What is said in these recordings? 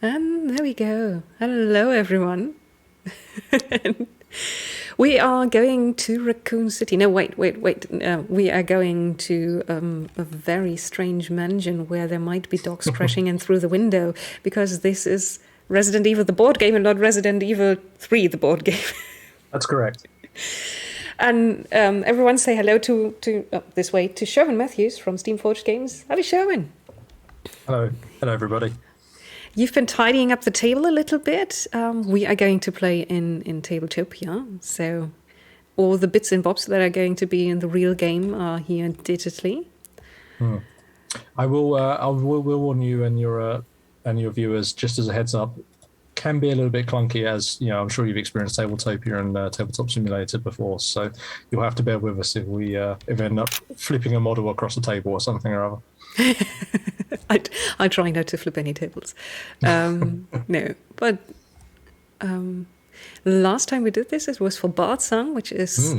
And there we go. Hello, everyone. We are going to Raccoon City. No, wait. We are going to a very strange mansion where there might be dogs crashing in through the window, because this is Resident Evil, the board game, and not Resident Evil 3, the board game. That's correct. And everyone say hello to Sherwin Matthews from Steamforged Games. Hello, Sherwin. Hello, everybody. You've been tidying up the table a little bit. We are going to play in Tabletopia, so all the bits and bobs that are going to be in the real game are here digitally. I will warn you and your viewers, just as a heads up, can be a little bit clunky, as you know. I'm sure you've experienced Tabletopia and Tabletop Simulator before, so you'll have to bear with us if we end up flipping a model across the table or something or other. I try not to flip any tables. No, but last time we did this, it was for Bardsong, which is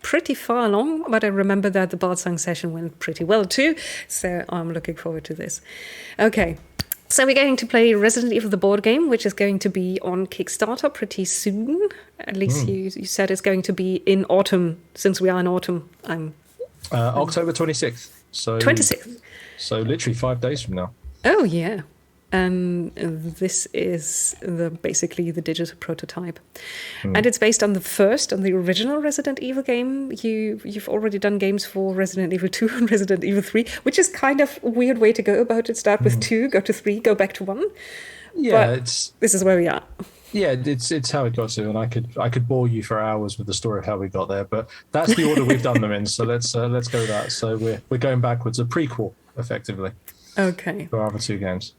pretty far along, but I remember that the Bardsong session went pretty well too, so I'm looking forward to this. Okay, so we're going to play Resident Evil, the board game, which is going to be on Kickstarter pretty soon. At least you said it's going to be in autumn. Since we are in autumn, October 26th. So 26th. So literally 5 days from now. Oh, yeah. And this is basically the digital prototype. And it's based on the original Resident Evil game. You've already done games for Resident Evil 2 and Resident Evil 3, which is kind of a weird way to go about it. Start with 2, go to 3, go back to 1. Yeah, this is where we are. Yeah, it's how it got to, and I could bore you for hours with the story of how we got there, but that's the order we've done them in. So let's go with that. So we're going backwards, a prequel, effectively. Okay. For our other 2 games.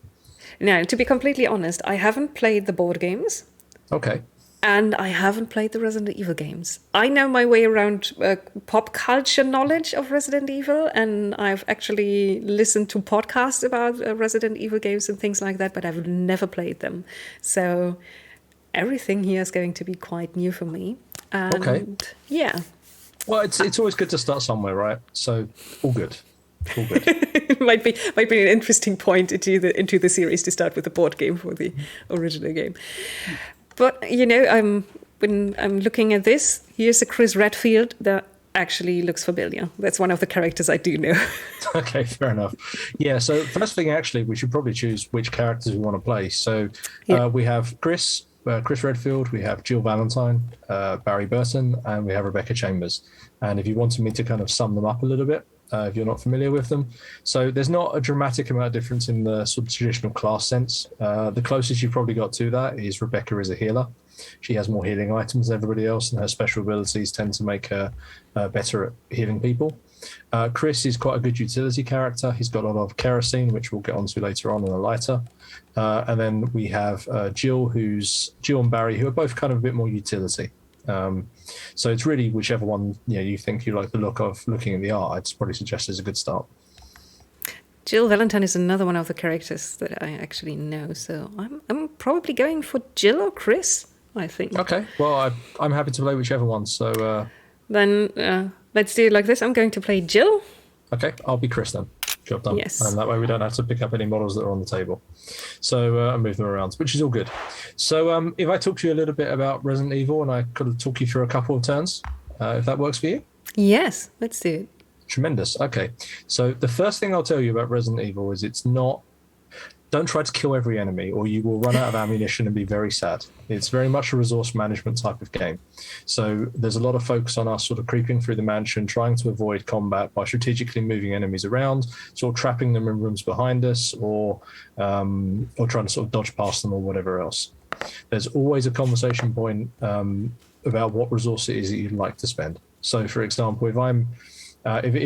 Now, to be completely honest, I haven't played the board games. Okay. And I haven't played the Resident Evil games. I know my way around pop culture knowledge of Resident Evil, and I've actually listened to podcasts about Resident Evil games and things like that, but I've never played them. So everything here is going to be quite new for me. And okay. Yeah. Well, it's always good to start somewhere, right? So all good. All good. It might be an interesting point into the series to start with the board game for the original game. But when I'm looking at this, here's a Chris Redfield that actually looks familiar. That's one of the characters I do know. Okay, fair enough. Yeah, so first thing, actually, we should probably choose which characters we want to play. So we have Chris Redfield, we have Jill Valentine, Barry Burton, and we have Rebecca Chambers. And if you wanted me to kind of sum them up a little bit, if you're not familiar with them. So there's not a dramatic amount of difference in the sort of traditional class sense. The closest you've probably got to that is Rebecca is a healer. She has more healing items than everybody else, and her special abilities tend to make her better at healing people. Chris is quite a good utility character. He's got a lot of kerosene, which we'll get onto later on in a lighter. And then we have Jill and Barry, who are both kind of a bit more utility. So it's really whichever one you think you like the look of. Looking at the art, I'd probably suggest is a good start. Jill Valentine is another one of the characters that I actually know, so I'm probably going for Jill or Chris, I think. Okay, well I'm happy to play whichever one. So then let's do it like this. I'm going to play Jill. Okay, I'll be Chris then. Job done. Yes. And that way we don't have to pick up any models that are on the table. So and move them around, which is all good. So if I talk to you a little bit about Resident Evil, and I could talk you through a couple of turns, if that works for you? Yes, let's do it. Tremendous. Okay. So the first thing I'll tell you about Resident Evil is don't try to kill every enemy, or you will run out of ammunition and be very sad. It's very much a resource management type of game. So there's a lot of focus on us sort of creeping through the mansion, trying to avoid combat by strategically moving enemies around, sort of trapping them in rooms behind us, or trying to sort of dodge past them or whatever else. There's always a conversation point about what resource it is that you'd like to spend. So, for example, if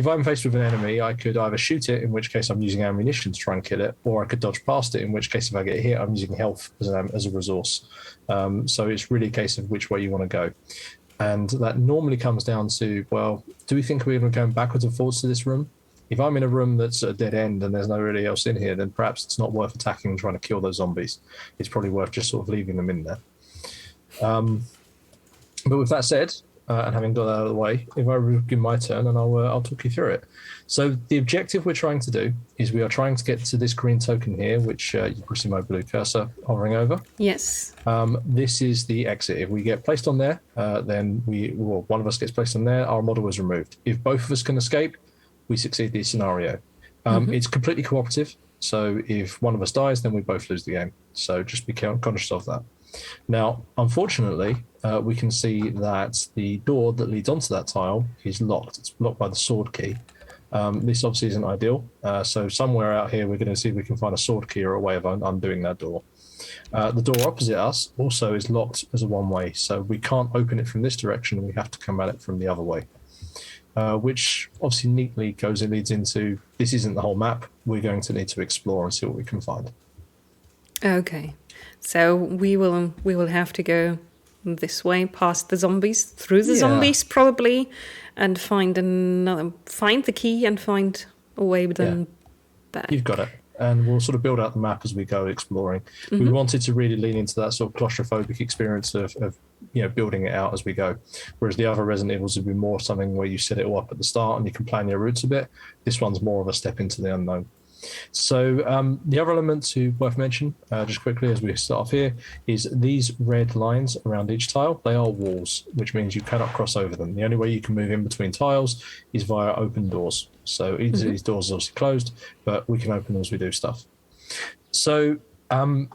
I'm faced with an enemy, I could either shoot it, in which case I'm using ammunition to try and kill it, or I could dodge past it, in which case if I get hit, I'm using health as a resource. So it's really a case of which way you want to go. And that normally comes down to, well, do we think we're going backwards and forwards to this room? If I'm in a room that's a dead end and there's nobody else in here, then perhaps it's not worth attacking and trying to kill those zombies. It's probably worth just sort of leaving them in there. But with that said, and having got that out of the way, if I begin my turn, and I'll talk you through it. So the objective we're trying to do is we are trying to get to this green token here, which you can see my blue cursor hovering over. Yes. This is the exit. If we get placed on there, then one of us gets placed on there, our model is removed. If both of us can escape, we succeed the scenario. It's completely cooperative. So if one of us dies, then we both lose the game. So just be conscious of that. Now, unfortunately, we can see that the door that leads onto that tile is locked. It's blocked by the sword key. This obviously isn't ideal. So somewhere out here, we're going to see if we can find a sword key or a way of undoing that door. The door opposite us also is locked as a one-way. So we can't open it from this direction. We have to come at it from the other way. Which obviously neatly leads into, this isn't the whole map. We're going to need to explore and see what we can find. Okay. So we will have to go this way, past the zombies, through the zombies probably, and find the key and find a way then back. You've got it. And we'll sort of build out the map as we go exploring. We wanted to really lean into that sort of claustrophobic experience of building it out as we go. Whereas the other Resident Evils would be more something where you set it all up at the start and you can plan your routes a bit. This one's more of a step into the unknown. So the other element worth mentioning, just quickly as we start off here, is these red lines around each tile. They are walls, which means you cannot cross over them. The only way you can move in between tiles is via open doors. So each of these doors is obviously closed, but we can open them as we do stuff. So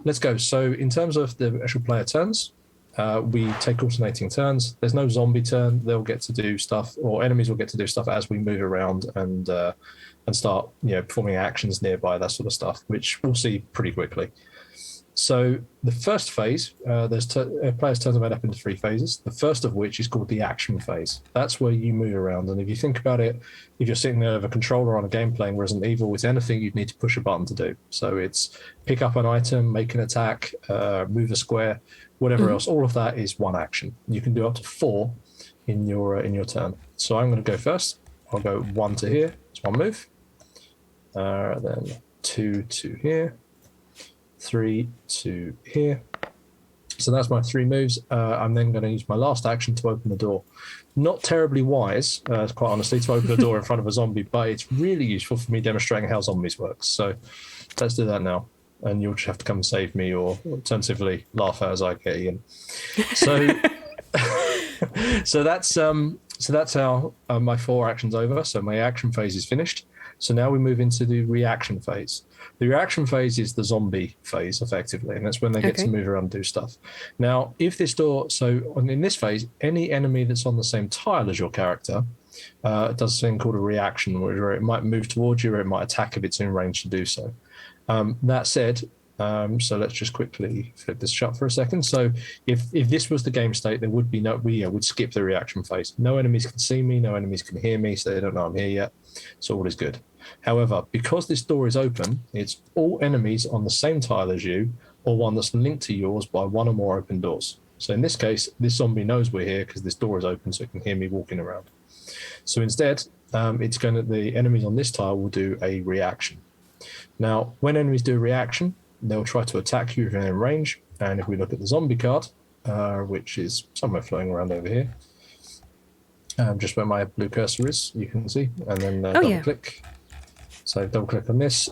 let's go. So in terms of the actual player turns, we take alternating turns. There's no zombie turn. They'll get to do stuff, or enemies will get to do stuff as we move around and start performing actions nearby, that sort of stuff, which we'll see pretty quickly. So the first phase, players' turns are made up into 3 phases, the first of which is called the action phase. That's where you move around, and if you think about it, if you're sitting there with a controller on a game playing Resident Evil, it's anything you'd need to push a button to do. So it's pick up an item, make an attack, move a square, whatever else. All of that is one action. You can do up to 4 in your turn. So I'm going to go first. I'll go 1 to here. It's 1 move. Then 2 to here, 3 to here. So that's my 3 moves. I'm then going to use my last action to open the door. Not terribly wise, quite honestly, to open the door in front of a zombie, but it's really useful for me demonstrating how zombies work. So let's do that now. And you'll just have to come and save me, or alternatively laugh as I get in. So, so that's how my 4 actions over. So my action phase is finished. So now we move into the reaction phase. The reaction phase is the zombie phase, effectively, and that's when they get to move around and do stuff. Now, if this door, in this phase, any enemy that's on the same tile as your character does something called a reaction, where it might move towards you or it might attack if it's in range to do so. That said, so let's just quickly flip this shut for a second. So if this was the game state, there would be would skip the reaction phase. No enemies can see me, no enemies can hear me, so they don't know I'm here yet. So all is good. However, because this door is open, it's all enemies on the same tile as you, or one that's linked to yours by 1 or more open doors. So in this case, this zombie knows we're here because this door is open, so it can hear me walking around. So instead, the enemies on this tile will do a reaction. Now, when enemies do a reaction, they'll try to attack you if you're in range. And if we look at the zombie card, which is somewhere floating around over here, just where my blue cursor is, you can see, and then double click. So double click on this.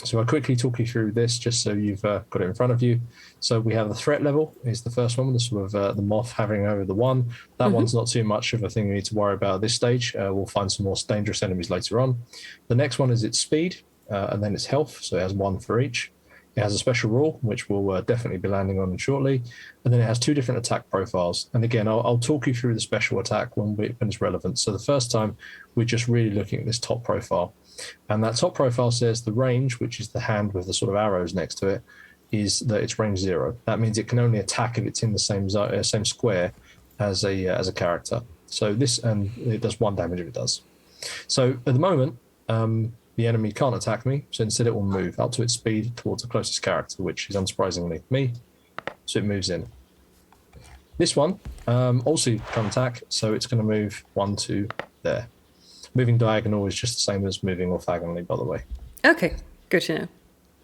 So I'll quickly talk you through this just so you've got it in front of you. So we have the threat level is the first one, the sort of the moth hovering over the 1. That one's not too much of a thing you need to worry about at this stage. We'll find some more dangerous enemies later on. The next one is its speed, and then its health. So it has 1 for each. It has a special rule, which we'll definitely be landing on shortly. And then it has 2 different attack profiles. And again, I'll talk you through the special attack when it's relevant. So the first time, we're just really looking at this top profile. And that top profile says the range, which is the hand with the sort of arrows next to it, is that it's range 0. That means it can only attack if it's in the same square as a character. So this, and it does 1 damage if it does. So at the moment, the enemy can't attack me, so instead it will move up to its speed towards the closest character, which is unsurprisingly me. So it moves in. This one also can't attack, so it's going to move 1 to there. Moving diagonal is just the same as moving orthogonally, by the way. Okay, good to know.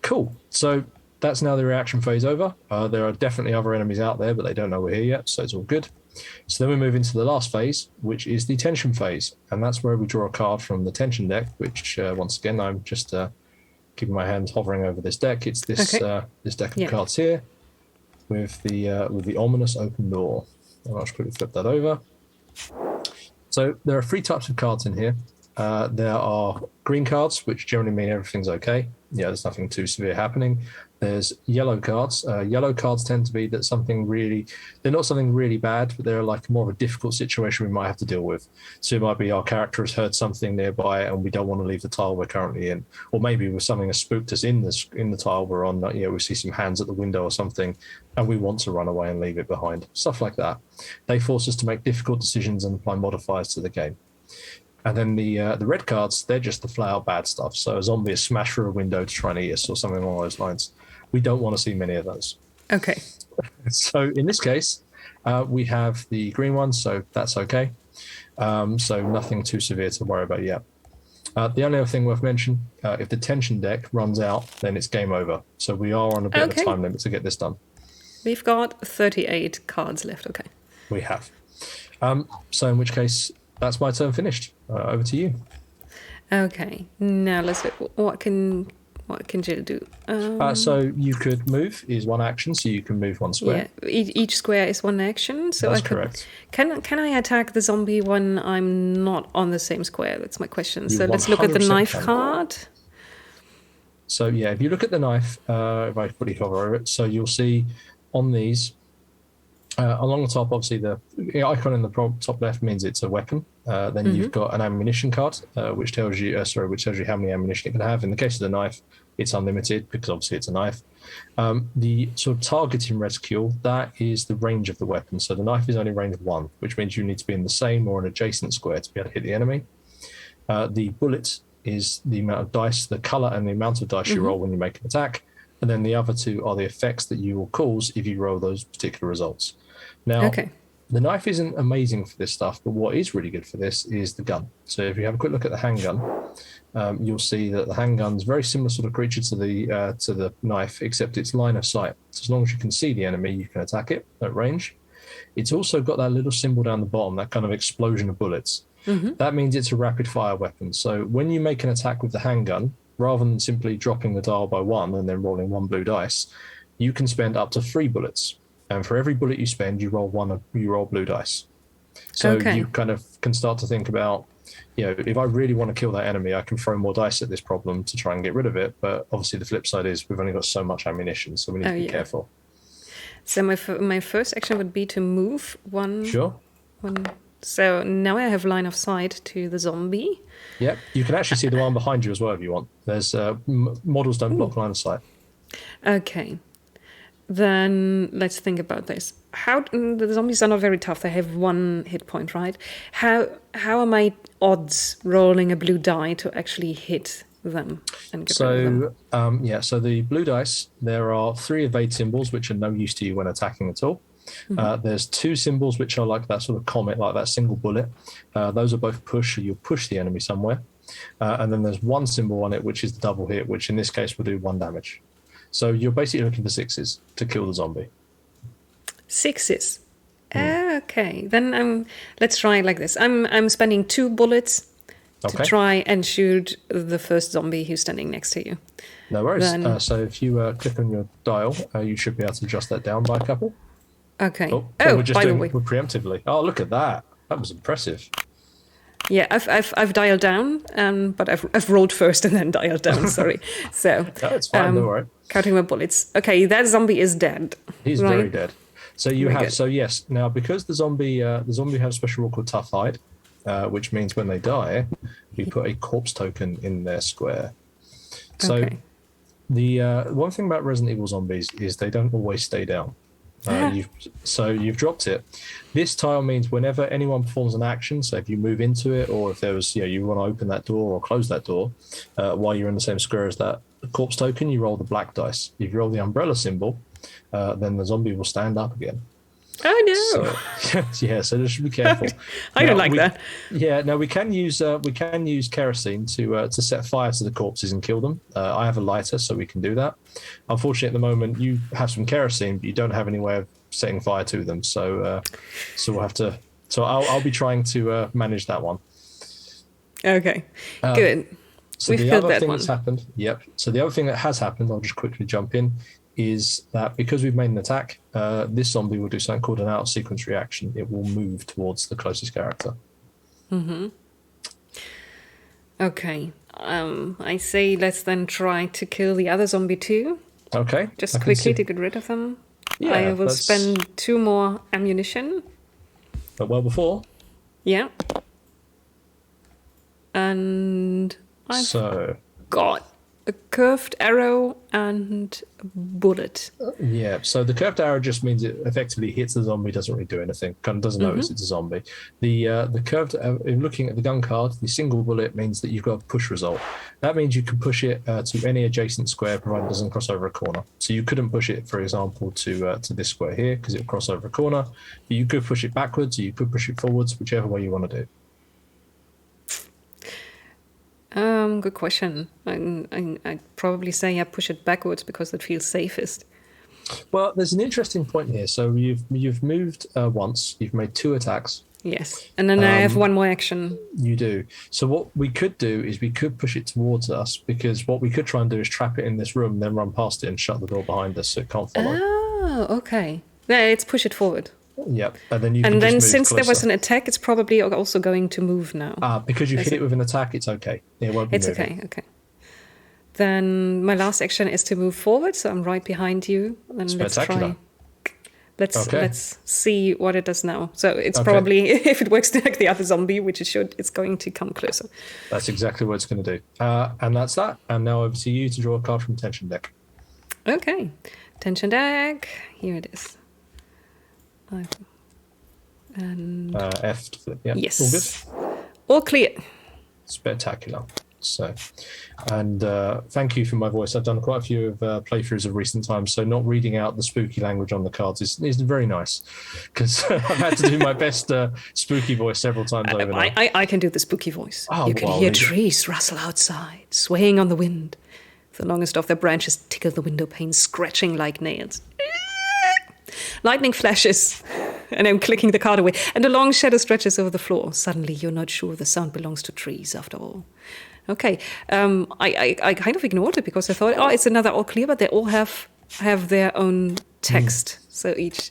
Cool. So that's now the reaction phase over. There are definitely other enemies out there, but they don't know we're here yet, so it's all good. So then we move into the last phase, which is the tension phase. And that's where we draw a card from the tension deck, which once again, I'm just keeping my hand hovering over this deck. It's this this deck of cards here with the ominous open door. I'll just quickly flip that over. So there are 3 types of cards in here. There are green cards, which generally mean everything's okay. Yeah, there's nothing too severe happening. There's yellow cards. Yellow cards tend to be that they're not something really bad, but they're like more of a difficult situation we might have to deal with. So it might be our character has heard something nearby and we don't want to leave the tile we're currently in. Or maybe with something has spooked us in the tile we're on, we see some hands at the window or something and we want to run away and leave it behind. Stuff like that. They force us to make difficult decisions and apply modifiers to the game. And then the red cards, they're just the flat out bad stuff. So a zombie is smashed through a window to try and eat us or something along those lines. We don't want to see many of those. Okay. So in this case, we have the green ones, so that's okay. So nothing too severe to worry about yet. The only other thing worth mentioning, if the tension deck runs out, then it's game over. So we are on a bit of a time limit to get this done. We've got 38 cards left, okay. We have. So in which case, that's my turn finished. Over to you. Okay. Now let's look. What can Jill do? So you could move is one action, so you can move one square. Yeah, each square is one action. So that's correct. Can I attack the zombie when I'm not on the same square? That's my question. So let's look at the knife card. So yeah, if you look at the knife, if I quickly hover over it, so you'll see on these, along the top, obviously the icon in the top left means it's a weapon. Then you've got an ammunition card, which tells you how many ammunition it can have. In the case of the knife, it's unlimited because obviously it's a knife. The sort of targeting reticule, that is the range of the weapon. So the knife is only range 1, which means you need to be in the same or an adjacent square to be able to hit the enemy. The bullet is the amount of dice, the color and the amount of dice you roll when you make an attack. And then the other 2 are the effects that you will cause if you roll those particular results. Now, the knife isn't amazing for this stuff, but what is really good for this is the gun. So if you have a quick look at the handgun, you'll see that the handgun's very similar sort of creature to the knife, except it's line of sight. So as long as you can see the enemy, you can attack it at range. It's also got that little symbol down the bottom, that kind of explosion of bullets. That means it's a rapid fire weapon. So when you make an attack with the handgun, rather than simply dropping the dial by 1 and then rolling 1 blue dice, you can spend up to 3 bullets. And for every bullet you spend, you roll blue dice. So you kind of can start to think about, if I really want to kill that enemy, I can throw more dice at this problem to try and get rid of it. But obviously the flip side is we've only got so much ammunition, so we need to be careful. So my first action would be to move one. Sure. So now I have line of sight to the zombie. Yep. You can actually see the one behind you as well if you want. There's models don't block line of sight. Okay. Then let's think about this. The zombies are not very tough. They have 1 hit point, right? How are my odds rolling a blue die to actually hit them and get rid of them? So the blue dice, there are 3 evade symbols which are no use to you when attacking at all. There's 2 symbols which are like that sort of comet, like that single bullet. Those are both push, so you'll push the enemy somewhere. And then there's 1 symbol on it which is the double hit, which in this case will do 1 damage. So you're basically looking for 6s to kill the zombie. 6s. Okay. Then let's try it like this. I'm spending 2 bullets to try and shoot the first zombie who's standing next to you. No worries. So if you click on your dial, you should be able to adjust that down by a couple. Okay. We're just doing it preemptively. Oh, look at that. That was impressive. Yeah, I've dialed down, but I've rolled first and then dialed down. Sorry. So it's fine. Don't worry. Counting my bullets. Okay, that zombie is dead. He's very dead. So you have. So yes. Now, because the zombie has a special rule called Tough Hide, which means when they die, you put a corpse token in their square. So the one thing about Resident Evil zombies is they don't always stay down. You've dropped it. This tile means whenever anyone performs an action, so if you move into it, or if there was, you want to open that door or close that door, while you're in the same square as that corpse token, you roll the black dice. If you roll the umbrella symbol, then the zombie will stand up again. Oh no! So just be careful. I don't like that. Yeah, now we can use kerosene to set fire to the corpses and kill them. I have a lighter, so we can do that. Unfortunately, at the moment, you have some kerosene, but you don't have any way of setting fire to them. So we'll have to. So I'll be trying to manage that one. Okay, good. So We've the killed other that thing one. that's happened, so the other thing that has happened, I'll just quickly jump in, is that because we've made an attack, this zombie will do something called an out sequence reaction. It will move towards the closest character. Okay. I say let's then try to kill the other zombie too. Okay. Just quickly to get rid of them. Yeah, I will spend 2 more ammunition. But well before. Yeah. And I've got a curved arrow and a bullet. Yeah, so the curved arrow just means it effectively hits the zombie, doesn't really do anything, kind of doesn't notice it's a zombie. The curved, in looking at the gun card, the single bullet means that you've got a push result. That means you can push it to any adjacent square, provided it doesn't cross over a corner. So you couldn't push it, for example, to this square here, because it would cross over a corner. But you could push it backwards, or you could push it forwards, whichever way you want to do. Good question. I'd probably say I push it backwards because it feels safest. Well, there's an interesting point here. So you've moved once. You've made 2 attacks. Yes, and then I have 1 more action. You do. So what we could do is we could push it towards us, because what we could try and do is trap it in this room, then run past it and shut the door behind us so it can't follow. Oh, okay. Yeah, let's push it forward. Yep, and then since there was an attack, it's probably also going to move now. Because you hit it with an attack, it's okay. It won't be moving. Okay. Then my last action is to move forward, so I'm right behind you. And Spectacular. Let's see what it does now. So it's probably, if it works like the other zombie, which it should, it's going to come closer. That's exactly what it's going to do. And that's that. And now over to you to draw a card from Tension Deck. Okay, Tension Deck. Here it is. And F to flip. Yeah. Yes. All good. All clear. Spectacular. So, and thank you for my voice. I've done quite a few of playthroughs of recent times, so not reading out the spooky language on the cards is very nice, because I've had to do my best spooky voice several times over now. I can do the spooky voice. Oh, you can hear trees rustle outside, swaying on the wind. The longest of their branches tickle the window panes, scratching like nails. Lightning flashes, and I'm clicking the card away, and a long shadow stretches over the floor. Suddenly, you're not sure the sound belongs to trees after all. Okay, I kind of ignored it because I thought, it's another all clear, but they all have their own text. So each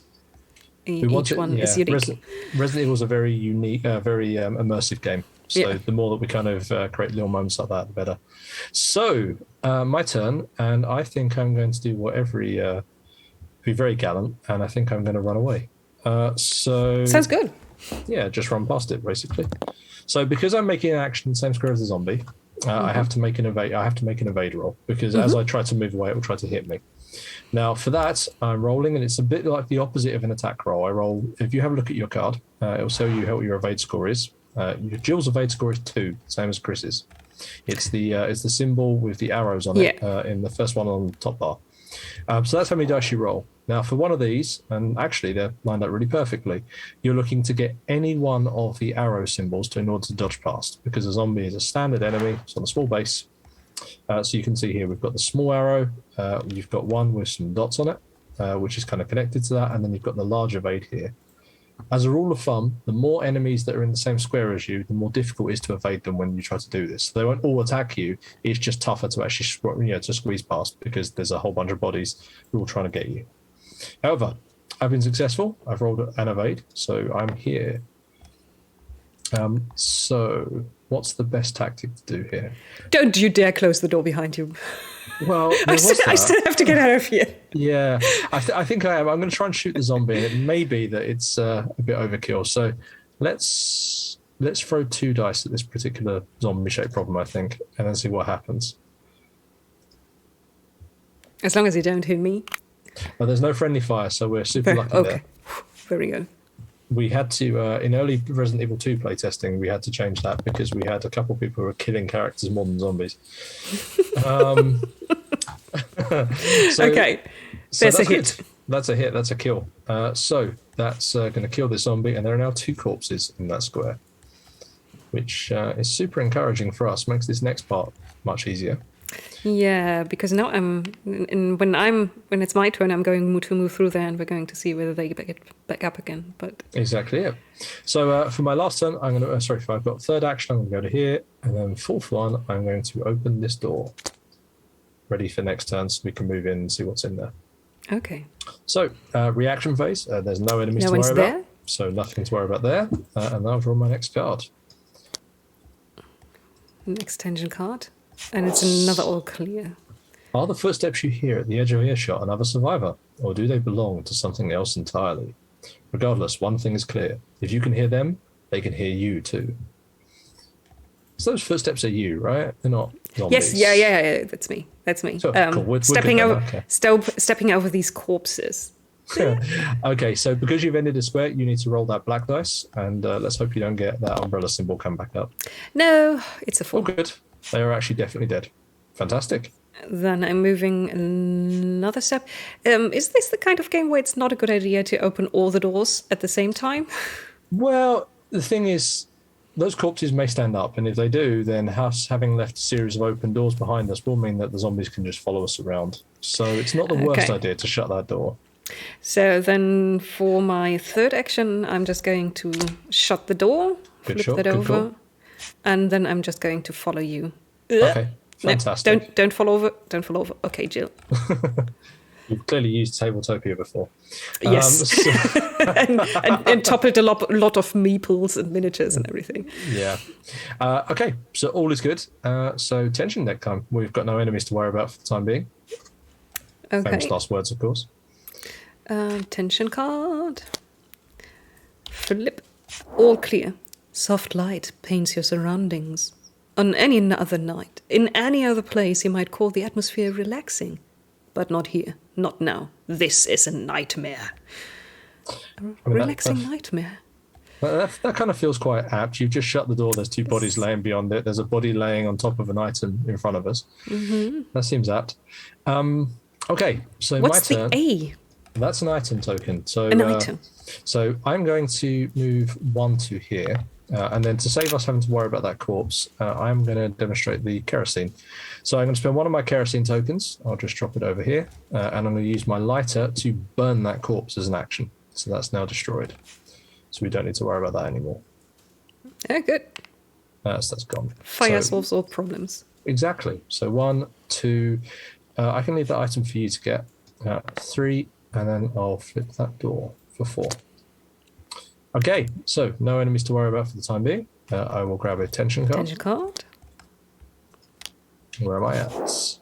one is unique. Resident Evil is a very unique, very immersive game. So the more that we kind of create little moments like that, the better. So my turn, and I think I'm going to do what be very gallant, and I think I'm going to run away. Sounds good. Yeah, just run past it basically. So because I'm making an action same square as the zombie, I have to make an evade roll, because as I try to move away, it will try to hit me. Now for that, I'm rolling, and it's a bit like the opposite of an attack roll. I roll. If you have a look at your card, it will tell you what your evade score is. Jill's evade score is 2, same as Chris's. It's the symbol with the arrows on it in the first one on the top bar. So that's how many dice you roll. Now for one of these, and actually they're lined up really perfectly, you're looking to get any one of the arrow symbols in order to dodge past, because a zombie is a standard enemy. It's on a small base. So you can see here we've got the small arrow, you've got one with some dots on it, which is kind of connected to that, and then you've got the large evade here. As a rule of thumb, the more enemies that are in the same square as you, the more difficult it is to evade them when you try to do this. So they won't all attack you. It's just tougher to actually to squeeze past, because there's a whole bunch of bodies who are all trying to get you. However, I've been successful. I've rolled an evade, so I'm here. So what's the best tactic to do here? Don't you dare close the door behind you. Well, I still have to get out of here. Yeah, I think I am. I'm going to try and shoot the zombie. It may be that it's a bit overkill. So let's throw 2 dice at this particular zombie-shaped problem, I think, and then see what happens. As long as you don't hit me. Well, there's no friendly fire, so we're super lucky there. Very good. We had to, in early Resident Evil 2 playtesting, we had to change that because we had a couple of people who were killing characters more than zombies. Okay, there's a hit. That's a hit, that's a kill. So that's going to kill this zombie, and there are now 2 corpses in that square, which is super encouraging for us, makes this next part much easier. Yeah, because now when it's my turn, I'm going to move through there, and we're going to see whether they get back up again. But Exactly, yeah. So for my last turn, I'm going to, if I've got third action, I'm going to go to here, and then fourth one, I'm going to open this door. Ready for next turn, so we can move in and see what's in there. okay, So reaction phase, there's no enemies no to one's worry there. about, so nothing to worry about there. And I'll draw my next card. Next tension card, and it's another all clear. Are the footsteps you hear at the edge of earshot another survivor, or do they belong to something else entirely? Regardless, one thing is clear. If you can hear them, they can hear you too. So those footsteps are you, right? They're not zombies. Yes, yeah, that's me. That's me. So, cool. We're stepping good over, then, okay. stepping over these corpses. Okay, so because you've ended a square, you need to roll that black dice, and let's hope you don't get that umbrella symbol come back up. No, it's a 4. Oh, good. They are actually definitely dead. Fantastic. Then I'm moving another step. Is this the kind of game where it's not a good idea to open all the doors at the same time? Well, the thing is, those corpses may stand up, and if they do, then us having left a series of open doors behind us will mean that the zombies can just follow us around. So it's not the worst idea to shut that door. So then for my third action, I'm just going to shut the door, Good flip shot, that good over, call. and then I'm just going to follow you. Okay, No, fantastic. don't fall over. Don't fall over. Okay, Jill. You've clearly used Tabletopia before. Yes. and toppled a lot of meeples and miniatures and everything. Yeah. Okay, so all is good. So tension deck time. We've got no enemies to worry about for the time being. Okay. Famous last words, of course. Tension card. Flip. All clear. Soft light paints your surroundings. On any other night, in any other place, you might call the atmosphere relaxing. But not here. Not now. This is a nightmare. Relaxing nightmare. That kind of feels quite apt. You've just shut the door. There's two bodies laying beyond it. There's a body laying on top of an item in front of us. Mm-hmm. That seems apt. Okay, so What's my turn. the A? That's an item token. So An item. So I'm going to move 1 to here. And then to save us having to worry about that corpse, I'm going to demonstrate the kerosene. So I'm going to spend one of my kerosene tokens. I'll just drop it over here. And I'm going to use my lighter to burn that corpse as an action. So that's now destroyed. So we don't need to worry about that anymore. Oh, good. So that's gone. Fire So- solves all problems. Exactly. So 1, 2. I can leave that item for you to get. 3, and then I'll flip that door for 4. Okay, so no enemies to worry about for the time being. I will grab a tension card. Tension card. Where am I at?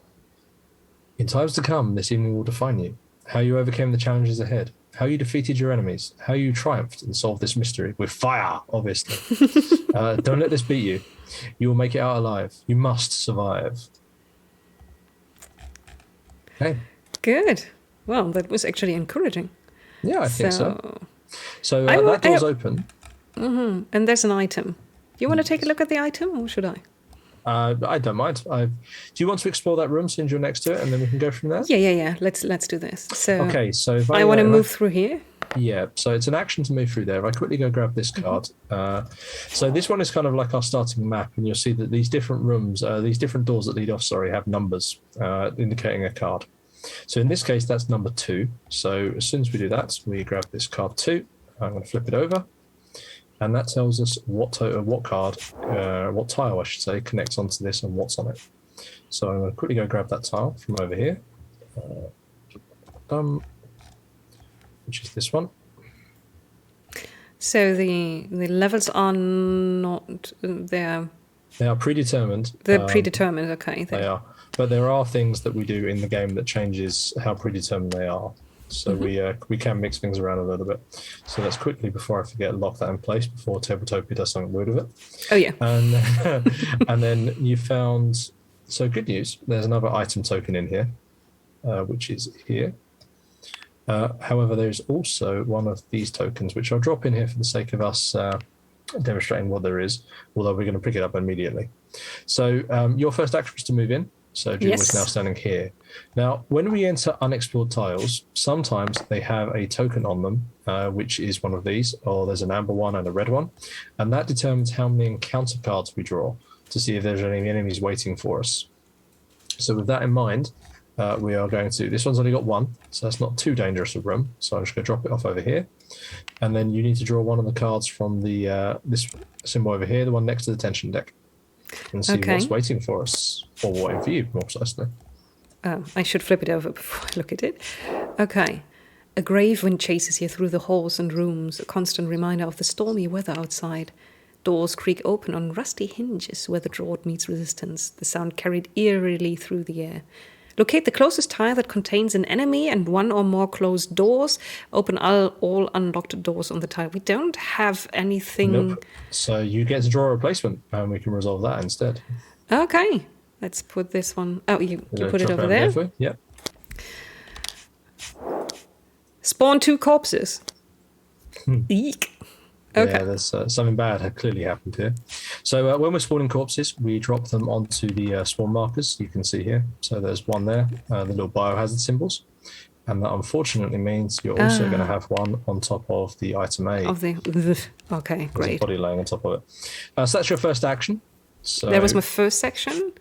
In times to come, this evening will define you. How you overcame the challenges ahead. How you defeated your enemies. How you triumphed and solved this mystery. With fire, obviously. Don't let this beat you. You will make it out alive. You must survive. Okay. Good. Well, that was actually encouraging. Yeah, I think so. So that door's open. Mm-hmm. And there's an item. You want to take a look at the item, or should I? I don't mind. Do you want to explore that room since you're next to it, and then we can go from there? Yeah. Let's do this. So Okay, so if I want to move through here. Yeah, so it's an action to move through there. If I quickly go grab this card. So this one is kind of like our starting map, and you'll see that these different rooms, these different doors that lead off, have numbers indicating a card. So in this case, that's number 2. So as soon as we do that, we grab this card 2. I'm going to flip it over. And that tells us what card, what tile, I should say, connects onto this and what's on it. So I'm going to quickly go grab that tile from over here. Which is this one. So the levels are not there. They are predetermined. They're predetermined. Okay. They are. But there are things that we do in the game that changes how predetermined they are. So we can mix things around a little bit. So let's quickly, before I forget, lock that in place before Tabletopia does something weird with it. Oh, yeah. And, and then you found... So good news, there's another item token in here, which is here. However, there's also one of these tokens, which I'll drop in here for the sake of us demonstrating what there is, although we're going to pick it up immediately. So your first action was to move in. So Jill is now standing here. Now, when we enter unexplored tiles, sometimes they have a token on them, which is one of these, or there's an amber one and a red one, and that determines how many encounter cards we draw to see if there's any enemies waiting for us. So with that in mind, we are going to, this one's only got one, so that's not too dangerous a room. So I'm just going to drop it off over here. And then you need to draw one of the cards from the this symbol over here, the one next to the tension deck, and see what's waiting for us, or waiting for you, more precisely. I should flip it over before I look at it. Okay. A grave wind chases you through the halls and rooms, a constant reminder of the stormy weather outside. Doors creak open on rusty hinges where the draught meets resistance, the sound carried eerily through the air. Locate the closest tile that contains an enemy and one or more closed doors. Open all unlocked doors on the tile. We don't have anything... Nope. So you get to draw a replacement, and we can resolve that instead. Okay. Let's put this one... Oh, you put it over there? Yep. Spawn 2 corpses. Eek. Okay. Yeah, there's something bad had clearly happened here. So when we're spawning corpses, we drop them onto the spawn markers you can see here. So there's one there, the little biohazard symbols. And that unfortunately means you're also going to have one on top of the item A. Okay, great. There's a body laying on top of it. So that's your first action. So that was my first section.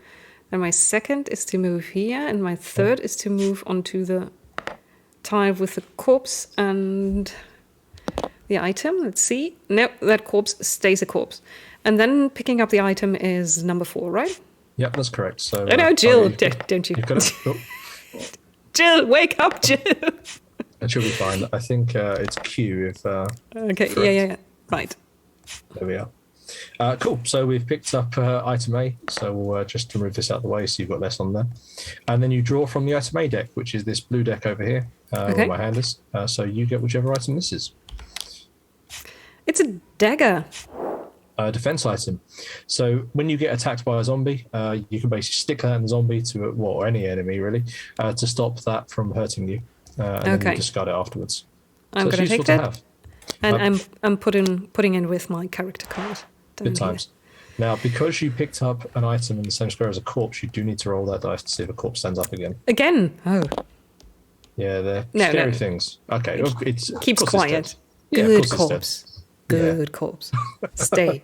And my second is to move here. And my third is to move onto the tile with the corpse and... the item, let's see. No, that corpse stays a corpse. And then picking up the item is number 4, right? Yep, that's correct. So, no, Jill, don't you? Jill, wake up, Jill. It should be fine. I think it's Q if... okay, yeah. Right. There we are. Cool. So we've picked up item A. So we'll just to move this out of the way so you've got less on there. And then you draw from the item A deck, which is this blue deck over here, where my hand is. So you get whichever item this is. It's a dagger. A defense item. So when you get attacked by a zombie, you can basically stick that in the zombie to, or any enemy really, to stop that from hurting you. And then you discard it afterwards. I'm going to take that. And I'm putting in with my character card. Good times. Now, because you picked up an item in the same square as a corpse, you do need to roll that dice to see if a corpse stands up again. Again? Oh. Yeah, they're scary things. Okay. It's keeps quiet. Good corpse. Good corpse. Stay.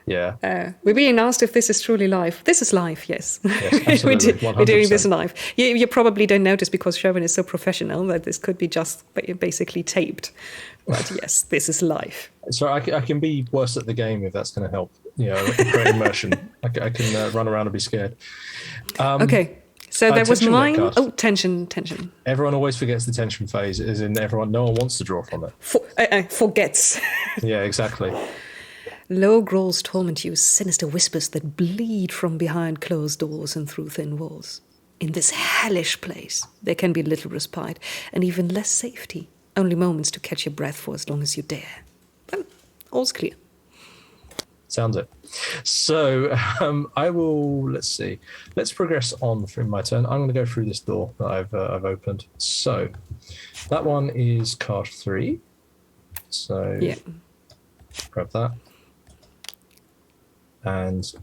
Yeah. We're being asked if this is truly live. This is live, yes. Yes, we're doing this live. You probably don't notice because Sherwin is so professional that this could be just basically taped. But yes, this is live. So I can be worse at the game if that's going to help. Create immersion. I can run around and be scared. Okay. So that was mine. Oh, tension. Everyone always forgets the tension phase, as in no one wants to draw from it. Forgets. Yeah, exactly. Low growls torment you, sinister whispers that bleed from behind closed doors and through thin walls. In this hellish place, there can be little respite, and even less safety. Only moments to catch your breath for as long as you dare. Well, all's clear. Sounds it. So I will, let's see. Let's progress on through my turn. I'm going to go through this door that I've opened. So that one is card 3. So grab that. And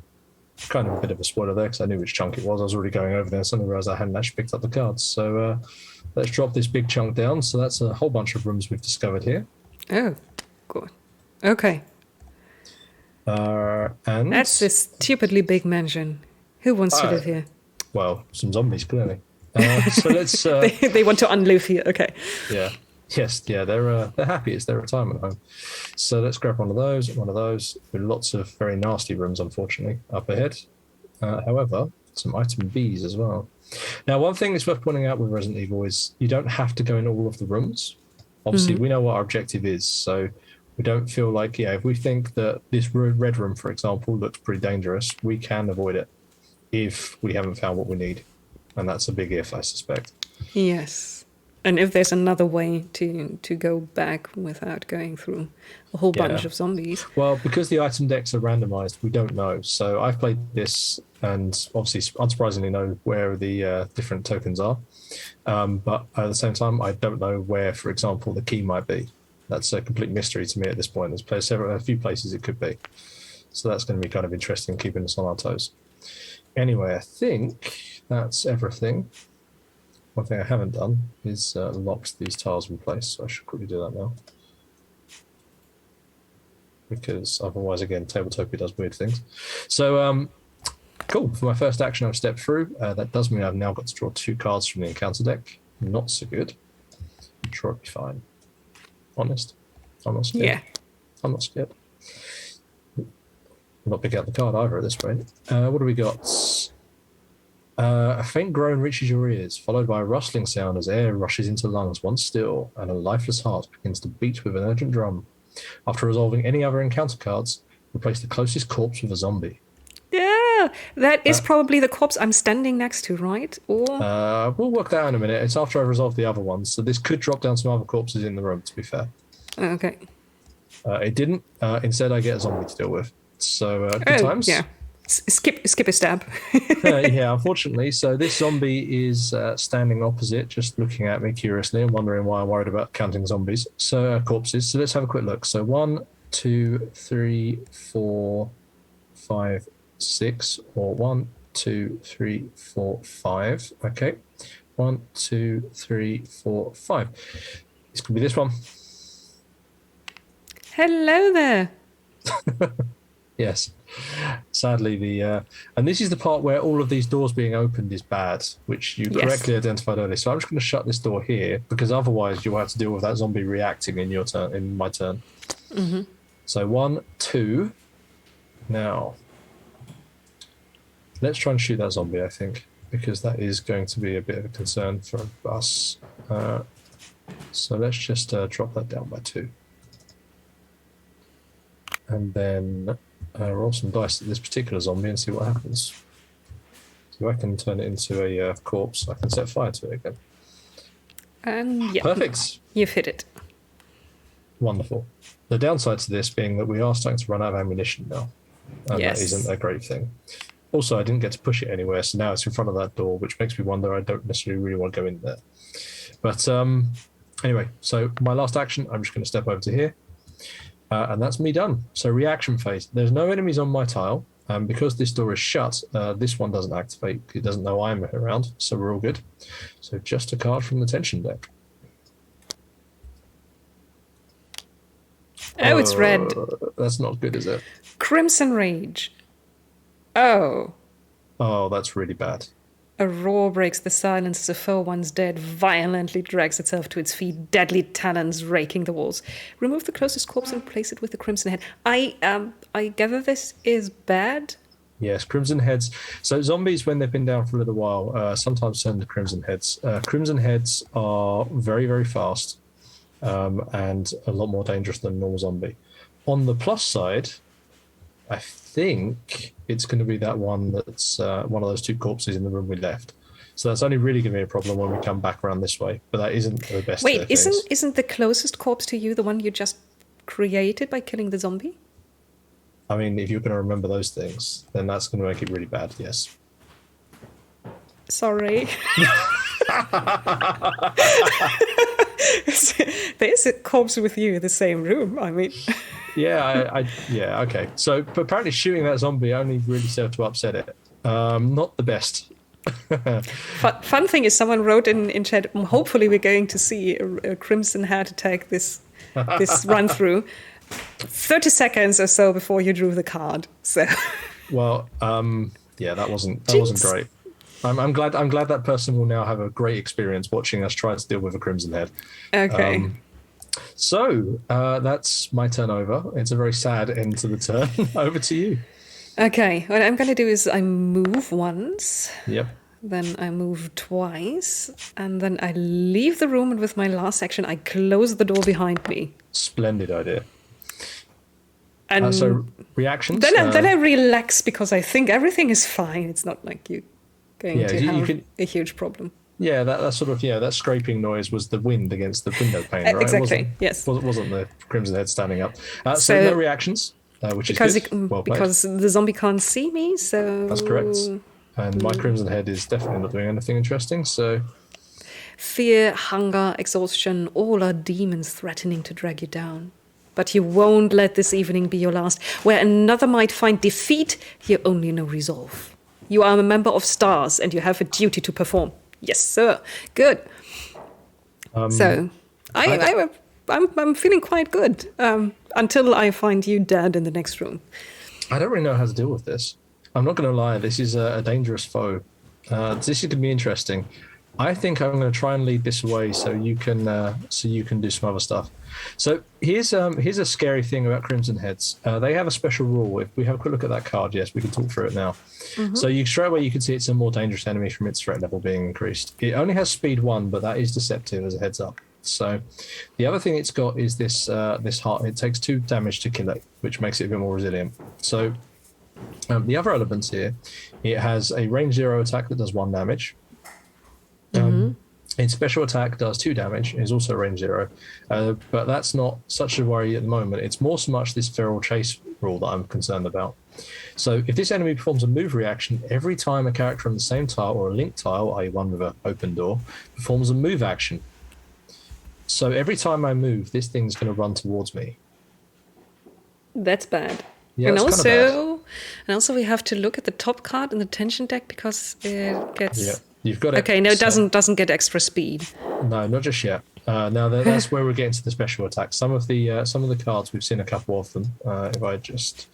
kind of a bit of a spoiler there because I knew which chunk it was. I was already going over there. Suddenly realised I hadn't actually picked up the cards. So let's drop this big chunk down. So that's a whole bunch of rooms we've discovered here. Oh, good. Okay. And that's this stupidly big mansion. Who wants to live here? Well, some zombies, clearly. So let's... they want to unlive here. Okay. Yeah. Yes, yeah, they're happy. It's their retirement home. So let's grab one of those, with lots of very nasty rooms, unfortunately, up ahead. However, some item Bs as well. Now, one thing that's worth pointing out with Resident Evil is you don't have to go in all of the rooms. Obviously, we know what our objective is, so we don't feel like, if we think that this red room, for example, looks pretty dangerous, we can avoid it if we haven't found what we need. And that's a big if, I suspect. Yes. And if there's another way to go back without going through a whole bunch of zombies. Well, because the item decks are randomized, we don't know. So I've played this and obviously unsurprisingly know where the different tokens are. But at the same time, I don't know where, for example, the key might be. That's a complete mystery to me at this point. There's a few places it could be. So that's going to be kind of interesting, keeping us on our toes. Anyway, I think that's everything. One thing I haven't done is locked these tiles in place, so I should quickly do that now. Because otherwise, again, Tabletopia does weird things. So Cool. For my first action, I've stepped through. That does mean I've now got to draw 2 cards from the encounter deck. Not so good. I'm sure it'll be fine. Honest. I'm not scared. Yeah. I'm not scared. I'm not picking out the card either at this point. What do we got? A faint groan reaches your ears, followed by a rustling sound as air rushes into lungs once still, and a lifeless heart begins to beat with an urgent drum. After resolving any other encounter cards, replace the closest corpse with a zombie. Yeah, that is probably the corpse I'm standing next to, right? Or we'll work that out in a minute. It's after I resolve the other ones, so this could drop down some other corpses in the room, to be fair. Okay. It didn't. Instead, I get a zombie to deal with. So, good times. Yeah. Skip a stab. Yeah, unfortunately. So this zombie is standing opposite, just looking at me curiously and wondering why I'm worried about counting zombies. So corpses. So let's have a quick look. So 1, 2, 3, 4, 5, 6, or 1, 2, 3, 4, 5. Okay. 1, 2, 3, 4, 5. This could be this one. Hello there. Yes. Sadly, and this is the part where all of these doors being opened is bad, which you correctly identified earlier. So I'm just going to shut this door here because otherwise you'll have to deal with that zombie reacting in your turn, in my turn. Mm-hmm. So 1, 2. Now, let's try and shoot that zombie, I think, because that is going to be a bit of a concern for us. So let's just drop that down by 2. And then roll some dice at this particular zombie and see what happens. So I can turn it into a corpse. I can set fire to it again. Yeah. Perfect. You've hit it. Wonderful. The downside to this being that we are starting to run out of ammunition now. And Yes. that isn't a great thing. Also, I didn't get to push it anywhere, so now it's in front of that door, which makes me wonder I don't necessarily really want to go in there. But anyway, so my last action, I'm just going to step over to here. And that's me done. So reaction phase. There's no enemies on my tile. Because this door is shut, this one doesn't activate. It doesn't know I'm around, so we're all good. So just a card from the tension deck. Oh, it's red. That's not good, is it? Crimson Rage. Oh. Oh, that's really bad. A roar breaks the silence as a foe once dead violently drags itself to its feet, deadly talons raking the walls. Remove the closest corpse and replace it with the crimson head. I gather this is bad? Yes, crimson heads. So zombies, when they've been down for a little while, sometimes turn to crimson heads. Crimson heads are very, very fast and a lot more dangerous than a normal zombie. On the plus side, I think it's going to be that one that's one of those 2 corpses in the room we left. So that's only really going to be a problem when we come back around this way. But that isn't the best. Wait, isn't the closest corpse to you the one you just created by killing the zombie? I mean, if you're going to remember those things, then that's going to make it really bad, yes. Sorry. There's a corpse with you in the same room, I mean... Yeah, yeah, okay. So but apparently shooting that zombie only really served to upset it. Not the best. Fun thing is someone wrote in chat, hopefully we're going to see a Crimson Hat attack this run through. 30 seconds or so before you drew the card. So well, yeah, that wasn't great. I'm glad that person will now have a great experience watching us try to deal with a Crimson Head. Okay. So that's my turn over. It's a very sad end to the turn. Over to you. Okay, what I'm going to do is I move once. Yep. Then I move twice. And then I leave the room, and with my last action, I close the door behind me. Splendid idea. And so reactions? Then I relax because I think everything is fine. It's not like you're going to have a huge problem. Yeah, that sort of that scraping noise was the wind against the window pane, right? Exactly. Yes. Wasn't the Crimson Head standing up? So no reactions, which is good. Well played. Because the zombie can't see me, so that's correct. And my Crimson Head is definitely not doing anything interesting. So fear, hunger, exhaustion, all are demons threatening to drag you down. But you won't let this evening be your last. Where another might find defeat, you only know resolve. You are a member of Stars, and you have a duty to perform. Yes, sir. Good. So, I'm feeling quite good until I find you dead in the next room. I don't really know how to deal with this. I'm not going to lie. This is a dangerous foe. This is going to be interesting. I think I'm going to try and lead this away so you can do some other stuff. So here's a scary thing about Crimson Heads. They have a special rule. If we have a quick look at that card, yes, we can talk through it now. So straight away you can see it's a more dangerous enemy from its threat level being increased. It only has speed 1, but that is deceptive as a heads up. So the other thing it's got is this heart. It takes 2 damage to kill it, which makes it a bit more resilient. So the other elements here, it has a range 0 attack that does 1 damage. Its special attack does 2 damage, is also range 0, but that's not such a worry at the moment. It's more so much this feral chase rule that I'm concerned about. So if this enemy performs a move reaction, every time a character on the same tile or a linked tile, i.e. one with an open door, performs a move action. So every time I move, this thing's going to run towards me. That's bad. Yeah, and also we have to look at the top card in the tension deck because it gets... Yeah. You've got it. Okay, no, it doesn't get extra speed. No, not just yet. Now that's where we're getting to the special attacks. Some of the cards we've seen a couple of them. If I just,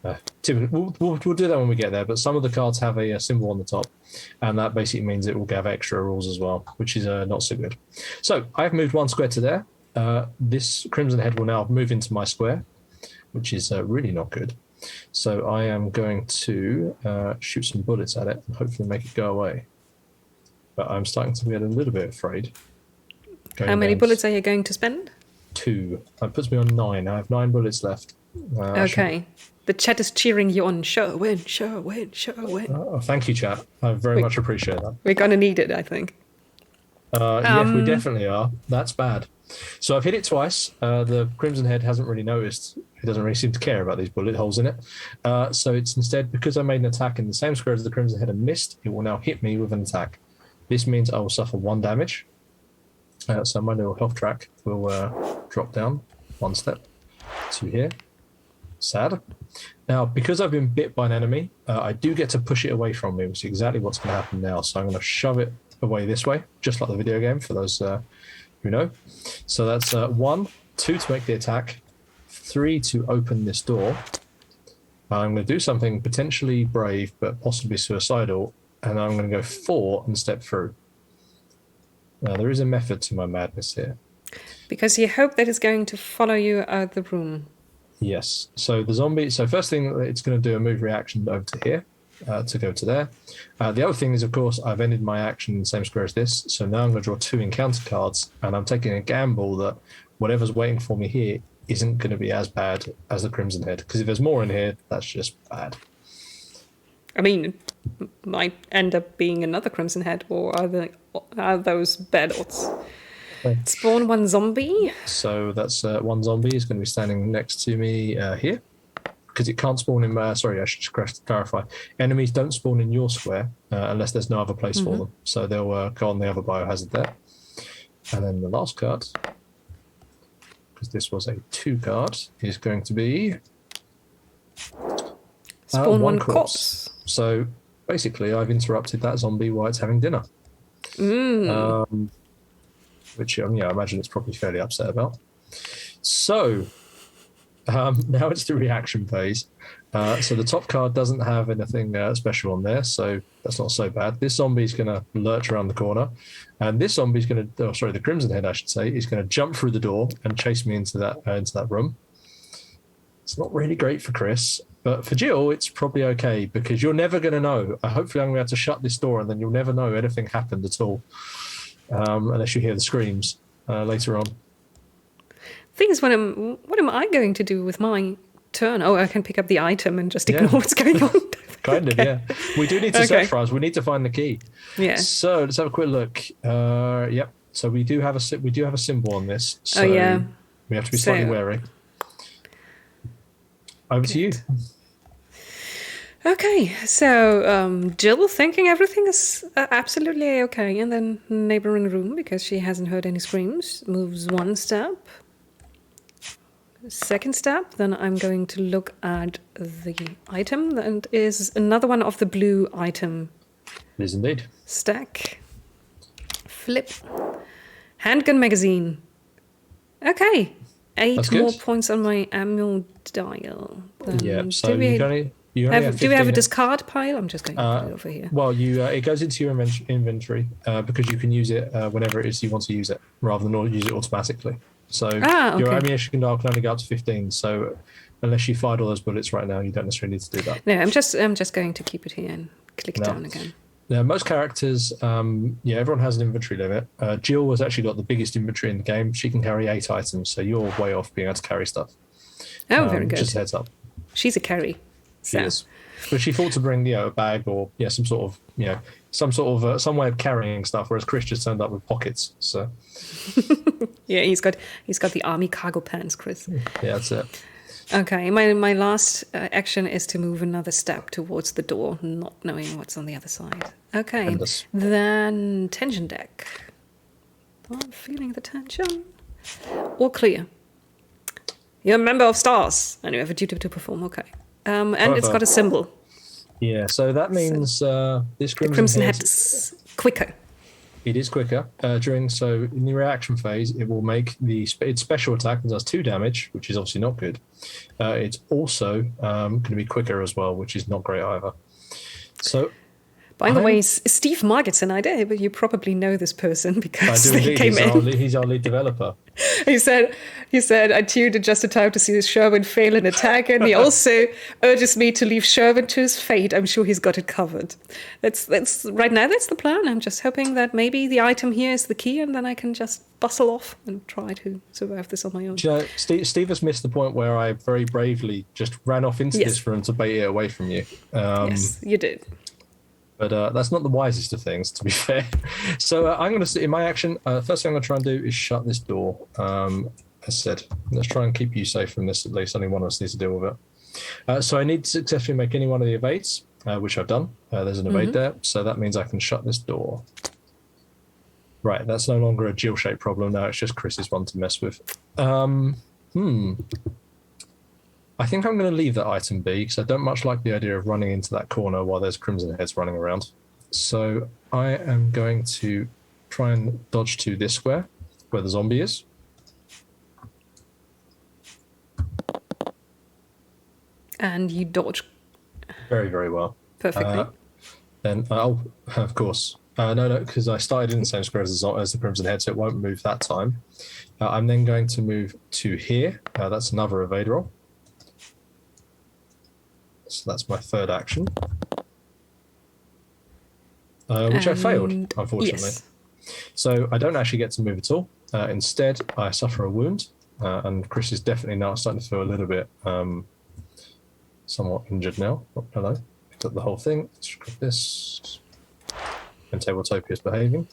we'll do that when we get there. But some of the cards have a symbol on the top, and that basically means it will have extra rules as well, which is not so good. So I've moved 1 square to there. This Crimson Head will now move into my square, which is really not good. So I am going to shoot some bullets at it and hopefully make it go away. But I'm starting to get a little bit afraid. How many bullets are you going to spend? 2. That puts me on 9. I have 9 bullets left. Okay. The chat is cheering you on. Show win, show win, show win. Oh, thank you, chat. I very much appreciate that. We're going to need it, I think. Yes, we definitely are. That's bad. So I've hit it twice. The Crimson Head hasn't really noticed. It doesn't really seem to care about these bullet holes in it. So it's instead, because I made an attack in the same square as the Crimson Head and missed, it will now hit me with an attack. This means I will suffer 1 damage. So my little health track will drop down 1 step to here. Sad. Now, because I've been bit by an enemy, I do get to push it away from me, which is exactly what's going to happen now. So I'm going to shove it away this way, just like the video game, for those who know. So that's 1, 2 to make the attack, 3 to open this door. I'm going to do something potentially brave, but possibly suicidal, and I'm going to go 4 and step through. Now, there is a method to my madness here. Because you hope that it's going to follow you out the room. Yes. So the zombie... So first thing, it's going to do a move reaction over to here, to go to there. The other thing is, of course, I've ended my action in the same square as this, so now I'm going to draw 2 encounter cards, and I'm taking a gamble that whatever's waiting for me here isn't going to be as bad as the Crimson Head, because if there's more in here, that's just bad. I mean, it might end up being another Crimson Head, or are those bad odds? Okay. Spawn 1 zombie. So that's 1 zombie is going to be standing next to me here, because it can't spawn in. Sorry, I should just clarify. Enemies don't spawn in your square unless there's no other place for them. So they'll go on the other biohazard there. And then the last card, because this was a 2 card, is going to be spawn 1 corpse. So basically, I've interrupted that zombie while it's having dinner. Which I imagine it's probably fairly upset about. So now it's the reaction phase. So the top card doesn't have anything special on there, so that's not so bad. This zombie's going to lurch around the corner, and this zombie's going to, the Crimson Head, I should say, is going to jump through the door and chase me into that room. It's not really great for Chris, but for Jill, it's probably okay, because you're never going to know. Hopefully I'm going to have to shut this door, and then you'll never know anything happened at all, unless you hear the screams later on. Thing is, what am I going to do with my turn? Oh, I can pick up the item and just ignore what's going on. Kind of, yeah. We do need to search for us. We need to find the key. Yeah. So let's have a quick look. Yep. So we do have a symbol on this. So we have to be slightly wary. Over to you. Okay, so Jill, thinking everything is absolutely okay, and then neighboring room, because she hasn't heard any screams, moves 1 step. 2nd step, then I'm going to look at the item, that is another one of the blue item. It is indeed. Stack. Flip. Handgun magazine. Okay. 8 more points on my ammo dial. Yeah, so you You only have Do you have a 15 discard pile? I'm just going to put it over here. Well, it goes into your inventory because you can use it whenever it is you want to use it, rather than use it automatically. So your ammunition dial can only go up to 15. So unless you fired all those bullets right now, you don't necessarily need to do that. No, I'm just going to keep it here and click down again. Now, most characters, everyone has an inventory limit. Jill has actually got the biggest inventory in the game. She can carry 8 items, so you're way off being able to carry stuff. Oh, very good. Just a heads up. She's a carry. She is. But she thought to bring, a bag or some sort of, some way of carrying stuff, whereas Chris just turned up with pockets. So. Yeah, he's got the army cargo pants, Chris. Yeah, that's it. Okay, my last action is to move another step towards the door, not knowing what's on the other side. Okay, then tension deck. I'm feeling the tension. All clear. You're a member of STARS, and you have a duty to perform. Okay, and it's got a symbol. Yeah, so that means this Crimson Head's quicker. It is quicker. In the reaction phase, it will make its special attack and does 2 damage, which is obviously not good. It's also going to be quicker as well, which is not great either. So, by the way, Steve Marget's an idea, but you probably know this person because they came in. He's our lead developer. He said, I tuned in just in time to see Sherwin fail an attack, and he also urges me to leave Sherwin to his fate. I'm sure he's got it covered. That's right now. That's the plan. I'm just hoping that maybe the item here is the key, and then I can just bustle off and try to survive this on my own. Steve has missed the point where I very bravely just ran off into this room to bait it away from you. Yes, you did. But that's not the wisest of things, to be fair. So I'm going to, in my action, first thing I'm going to try and do is shut this door. As I said, let's try and keep you safe from this, at least. Only one of us needs to deal with it. So I need to successfully make any one of the evades, which I've done. There's an evade there, so that means I can shut this door. Right, that's no longer a Jill-shaped problem now. It's just Chris's one to mess with. I think I'm going to leave that item be because I don't much like the idea of running into that corner while there's Crimson Heads running around. So I am going to try and dodge to this square where the zombie is. And you dodge. Very, very well. Perfectly. Then, of course. No, because I started in the same square as the Crimson Head, so it won't move that time. I'm then going to move to here. That's another evade roll. So that's my third action, which I failed, unfortunately. Yes. So I don't actually get to move at all. Instead, I suffer a wound, and Chris is definitely now starting to feel a little bit somewhat injured now. Oh, hello. Picked up the whole thing. Let's grab this. And Tabletopia is behaving.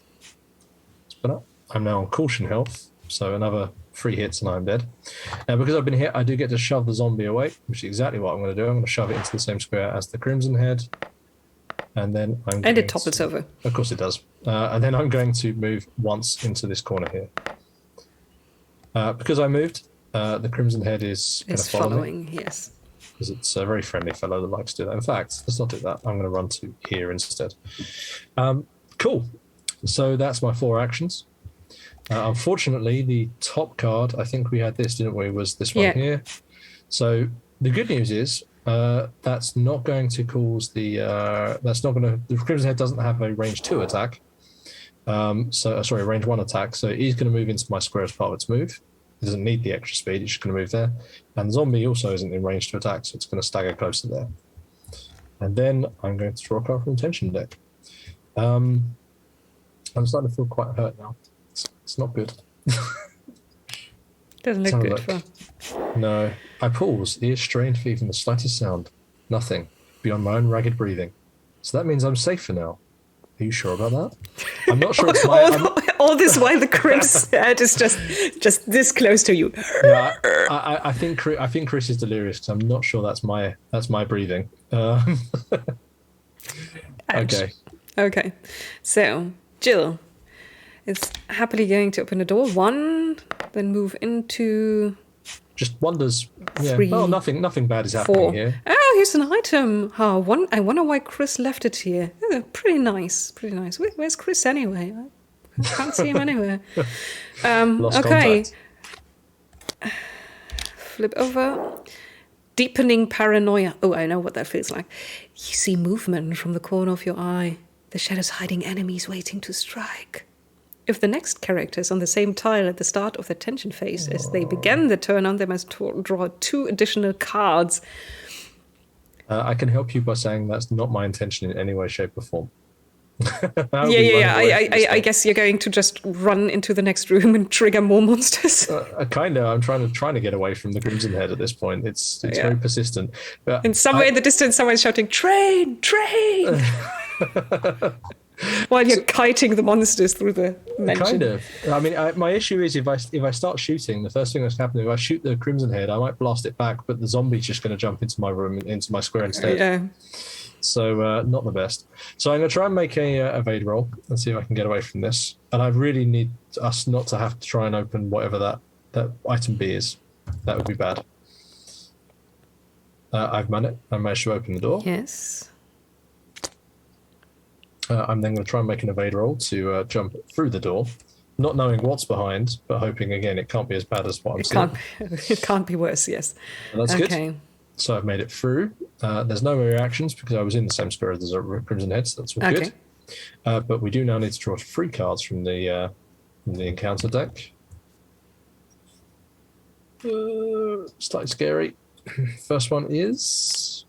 I'm now on caution health, so another 3 hits and I'm dead. Now, because I've been hit, I do get to shove the zombie away, which is exactly what I'm going to do. I'm going to shove it into the same square as the Crimson Head. And then And it topples over. Of course it does. And then I'm going to move once into this corner here. Because I moved, the Crimson Head is going to follow following, me. Yes. Because it's a very friendly fellow that likes to do that. In fact, let's not do that. I'm going to run to here instead. Cool. So that's my 4 actions. Unfortunately, the top card, I think we had this, didn't we, was this one here. So the good news is that's not going to cause the Crimson Head doesn't have a range 2 attack. Range 1 attack. So he's going to move into my square as part of its move. It doesn't need the extra speed, it's just going to move there. And the zombie also isn't in range to attack, so it's going to stagger closer there. And then I'm going to draw a card from the tension deck. I'm starting to feel quite hurt now. It's not good. Doesn't look good. No. I pause, ears strained for even the slightest sound. Nothing, beyond my own ragged breathing. So that means I'm safer now. Are you sure about that? I'm not sure it's my... all this while the Crimson Head is just this close to you. Yeah, I think Chris is delirious because I'm not sure that's my breathing. Okay. So, Jill is happily going to open the door. 1, then move into... Just wonders. 3. Oh, nothing bad is happening 4. here. Oh, here's an item. I wonder why Chris left it here. Oh, pretty nice. Where's Chris anyway? I can't see him anywhere. Lost contact. Flip over. deepening paranoia. Oh, I know what that feels like. You see movement from the corner of your eye. The shadows hiding enemies waiting to strike. If the next character is on the same tile at the start of the tension phase as they begin the turn on, they must draw 2 additional cards. I can help you by saying that's not my intention in any way, shape, or form. I guess you're going to just run into the next room and trigger more monsters. Kind of. I'm trying to get away from the Crimson Head at this point. It's very persistent. But and somewhere in the distance, someone's shouting, "Train, train!" While you're kiting the monsters through the mansion. Kind of. I mean, my issue is if I start shooting, the first thing that's happening, if I shoot the Crimson Head, I might blast it back, but the zombie's just going to jump into my room, into my square instead. Yeah. So not the best. So I'm going to try and make a evade roll and see if I can get away from this. And I really need us not to have to try and open whatever that item B is. That would be bad. I've managed to open the door. Yes. I'm then going to try and make an evade roll to jump through the door, not knowing what's behind, but hoping again it can't be as bad as what I'm seeing. It can't be worse. Yes. Well, that's good. So I've made it through. There's no reactions because I was in the same square as the Crimson Head, so that's all good. But we do now need to draw 3 cards from the encounter deck. Slightly scary. First one is...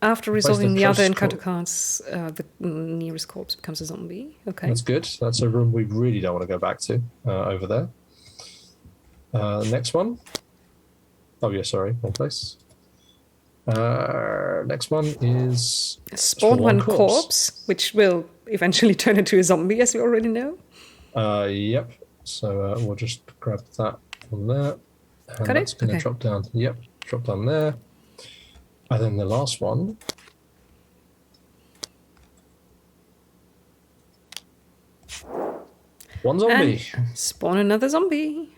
after resolving the other encounter cards, the nearest corpse becomes a zombie. Okay. That's good. That's a room we really don't want to go back to over there. Next one. Oh, yeah, sorry. One place. Next one is... Spawn one corpse, which will eventually turn into a zombie, as we already know. Yep. So we'll just grab that one there. And that's going to drop down. Yep. Drop down there. And then the last one. One zombie. And spawn another zombie.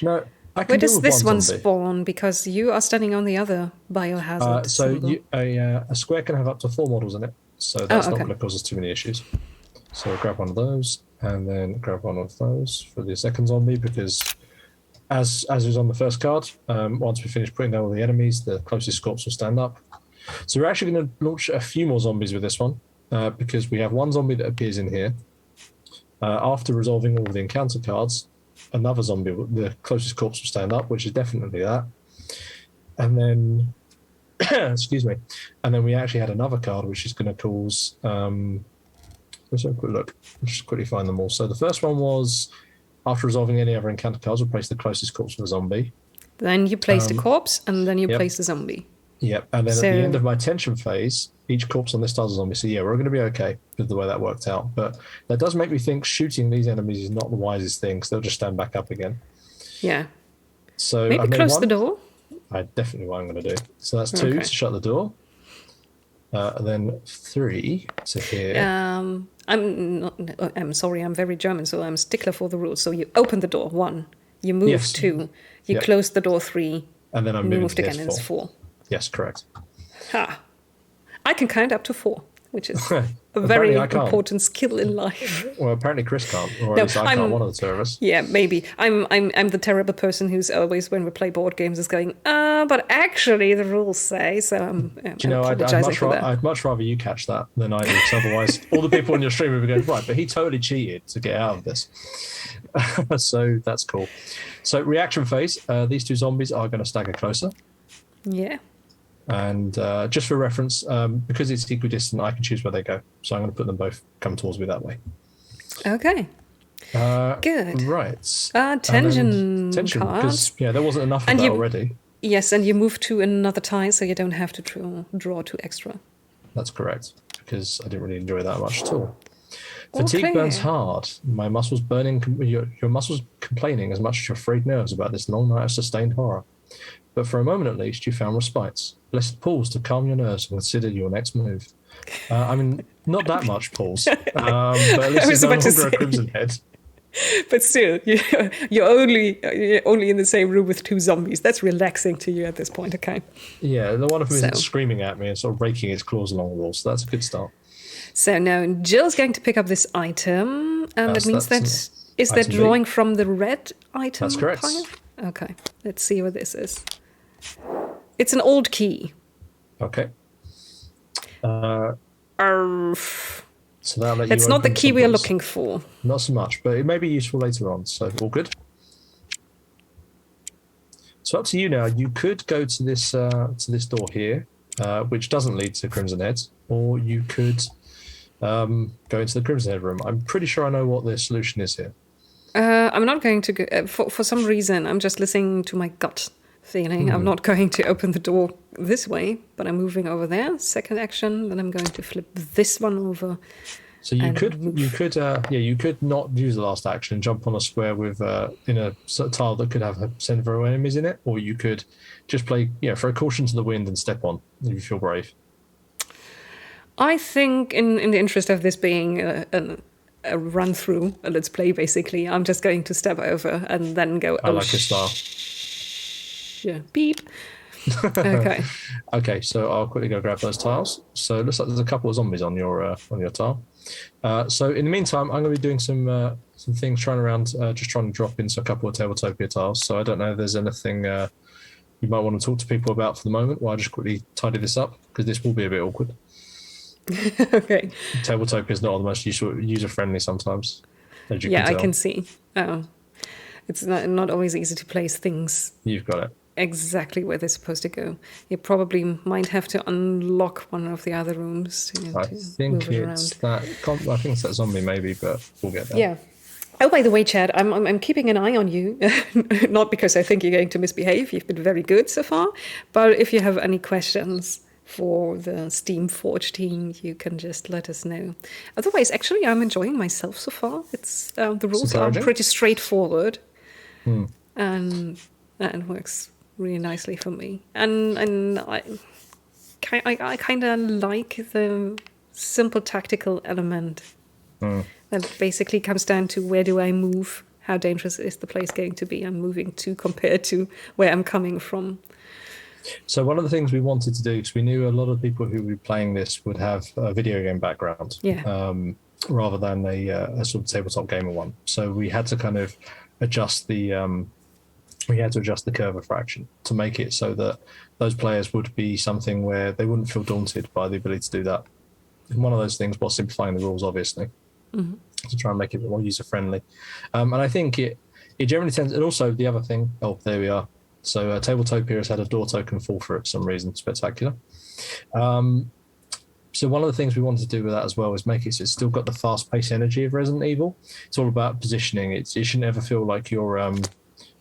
No, where does this one spawn? Because you are standing on the other biohazard. A square can have up to 4 models in it, so that's not going to cause us too many issues. So grab one of those, and then grab one of those for the second zombie, because as was on the first card, once we finish putting down all the enemies, the closest corpse will stand up. So we're actually going to launch a few more zombies with this one, because we have one zombie that appears in here. After resolving all the encounter cards, another zombie, the closest corpse will stand up, which is definitely that. And then, excuse me, and then we actually had another card which is going to cause, let's have a quick look. Let's just quickly find them all. So the first one was, after resolving any other encounter cards, replace the closest corpse with a zombie. Then you place the corpse, and then you place the zombie. Yep, and then at the end of my tension phase, each corpse on this tile's a zombie. So yeah, we're going to be okay with the way that worked out. But that does make me think shooting these enemies is not the wisest thing, because they'll just stand back up again. Yeah. So maybe close the door. I definitely what I'm going to do. So that's 2 to shut the door. And then 3 to here. I'm sorry, I'm very German, so I'm a stickler for the rules. So you open the door, 1. You move 2. You close the door, 3. And then I'm moved again, and it's 4. Yes, correct. Ha! I can count up to 4, which is a very important skill in life. Well, apparently Chris can't, or at least I can't. One of the 2 of us. Yeah, maybe. I'm the terrible person who's always, when we play board games, is going, but actually the rules say. So I'm I'd much rather you catch that than I do, because otherwise all the people on your stream will be going, right, but he totally cheated to get out of this. So that's cool. So reaction phase, these 2 zombies are going to stagger closer. Yeah. And just for reference, because it's equidistant, I can choose where they go. So I'm going to put them both come towards me that way. Okay. Good. Right. Tension cards. Because there wasn't enough of that already. Yes, and you move to another tile, so you don't have to draw 2 extra. That's correct, because I didn't really enjoy that much at all. Fatigue burns hard. My muscles burning. Your muscles complaining as much as your frayed nerves about this long night of sustained horror. But for a moment at least, you found respite. Blessed pause to calm your nerves and consider your next move. I mean, not that much pause, but at least it's no longer a Crimson Head. But still, you're only in the same room with 2 zombies. That's relaxing to you at this point, okay? Yeah, the one of them isn't screaming at me and sort of raking its claws along the wall, so that's a good start. So now Jill's going to pick up this item, and that means that... Is that drawing from the red item? That's correct. Pile? Okay. Let's see what this is. It's an old key. Okay. So that's not the key we are looking for. Not so much, but it may be useful later on. So all good. So up to you now. You could go to this door here, which doesn't lead to Crimson Heads, or you could go into the Crimson Head room. I'm pretty sure I know what the solution is here. I'm not going to go, for some reason. I'm just listening to my gut feeling. I'm not going to open the door this way, but I'm moving over there. Second action, then I'm going to flip this one over. So you could not use the last action and jump on a square with in a tile that could have several enemies in it, or you could just play, throw caution to the wind and step on if you feel brave. I think in the interest of this being a run through, a let's play basically, I'm just going to step over and then go. I like your style. Beep. Okay. Okay, so I'll quickly go grab those tiles. So it looks like there's a couple of zombies on your tile. So in the meantime, I'm going to be doing some things, trying to drop into a couple of Tabletopia tiles. So I don't know if there's anything you might want to talk to people about for the moment, while I just quickly tidy this up, because this will be a bit awkward. Okay. Tabletopia is not the most user-friendly sometimes. As you can tell. I can see. It's not always easy to place things. You've got it. Exactly where they're supposed to go. You probably might have to unlock one of the other rooms to move it around. I think it's that zombie maybe, but we'll get there. Yeah. Oh, by the way, Chad, I'm keeping an eye on you. Not because I think you're going to misbehave. You've been very good so far. But if you have any questions for the Steamforged team, you can just let us know. Otherwise, actually, I'm enjoying myself so far. It's the rules are pretty straightforward, and it works really nicely for me. And I kind of like the simple tactical element that basically comes down to where do I move? How dangerous is the place going to be I'm moving to compared to where I'm coming from? So one of the things we wanted to do, because we knew a lot of people who were playing this would have a video game background, rather than a sort of tabletop gamer one. So we had to kind of adjust the curve a fraction to make it so that those players would be something where they wouldn't feel daunted by the ability to do that. And one of those things was simplifying the rules, obviously, to try and make it a bit more user friendly. And I think it generally tends. And also the other thing. Oh, there we are. So Tabletopia has had a door token fall for it for some reason. Spectacular. So one of the things we wanted to do with that as well is make it so it's still got the fast-paced energy of Resident Evil. It's all about positioning. It shouldn't ever feel like you're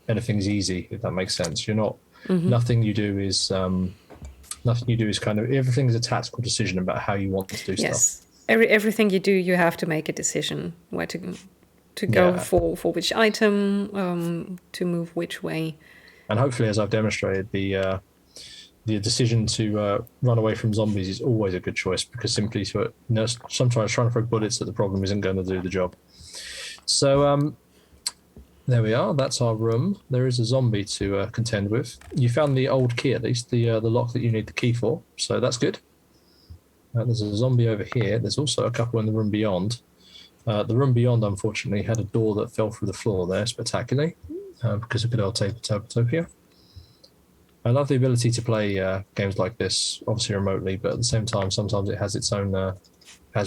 anything's easy, if that makes sense. You're not. Nothing you do is kind of, everything is a tactical decision about how you want to do stuff. Everything you do, you have to make a decision where to go for which item, to move which way. And hopefully, as I've demonstrated, the decision to run away from zombies is always a good choice, because simply sometimes trying to throw bullets at the problem isn't going to do the job. So there we are. That's our room. There is a zombie to contend with. You found the old key, at least, the lock that you need the key for. So that's good. There's a zombie over here. There's also a couple in the room beyond. The room beyond, unfortunately, had a door that fell through the floor there spectacularly. Because of good old Tabletopia. I love the ability to play games like this, obviously remotely, but at the same time, sometimes it has its own,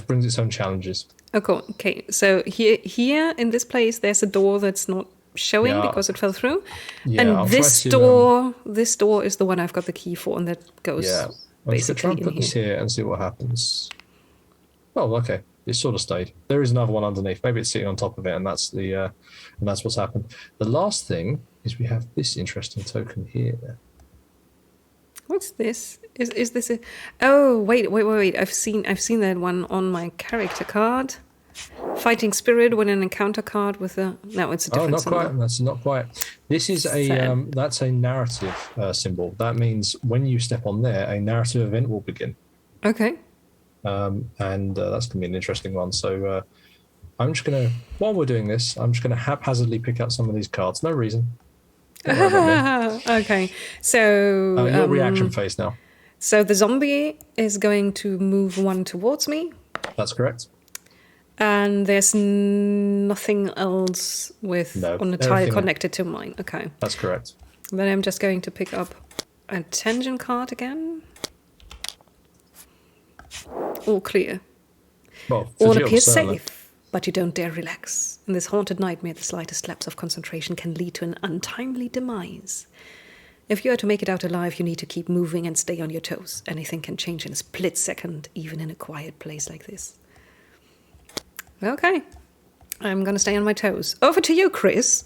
brings its own challenges. Oh, cool. Okay, so here in this place, there's a door that's not showing because it fell through, and this door is the one I've got the key for, and that goes basically try and put this here and see what happens. Oh, okay. It sort of stayed. There is another one underneath. Maybe it's sitting on top of it, and that's what's happened. The last thing is we have this interesting token here. What's this? Is this a? Oh, wait! I've seen that one on my character card. Fighting spirit when an encounter card with a. No, it's a different symbol. Quite. That's not quite. This is that's a narrative symbol. That means when you step on there, a narrative event will begin. Okay. And that's going to be an interesting one. So I'm just going to, while we're doing this, I'm just going to haphazardly pick out some of these cards. No reason. Okay. So... your reaction phase now. So the zombie is going to move one towards me. That's correct. And there's nothing else on the tile connected to mine. Okay. That's correct. Then I'm just going to pick up a attention card again. All clear. Well, All Jill, appears certainly. safe, but you don't dare relax. In this haunted nightmare, the slightest lapse of concentration can lead to an untimely demise. If you are to make it out alive, you need to keep moving and stay on your toes. Anything can change in a split second, even in a quiet place like this. Okay. I'm going to stay on my toes. Over to you, Chris.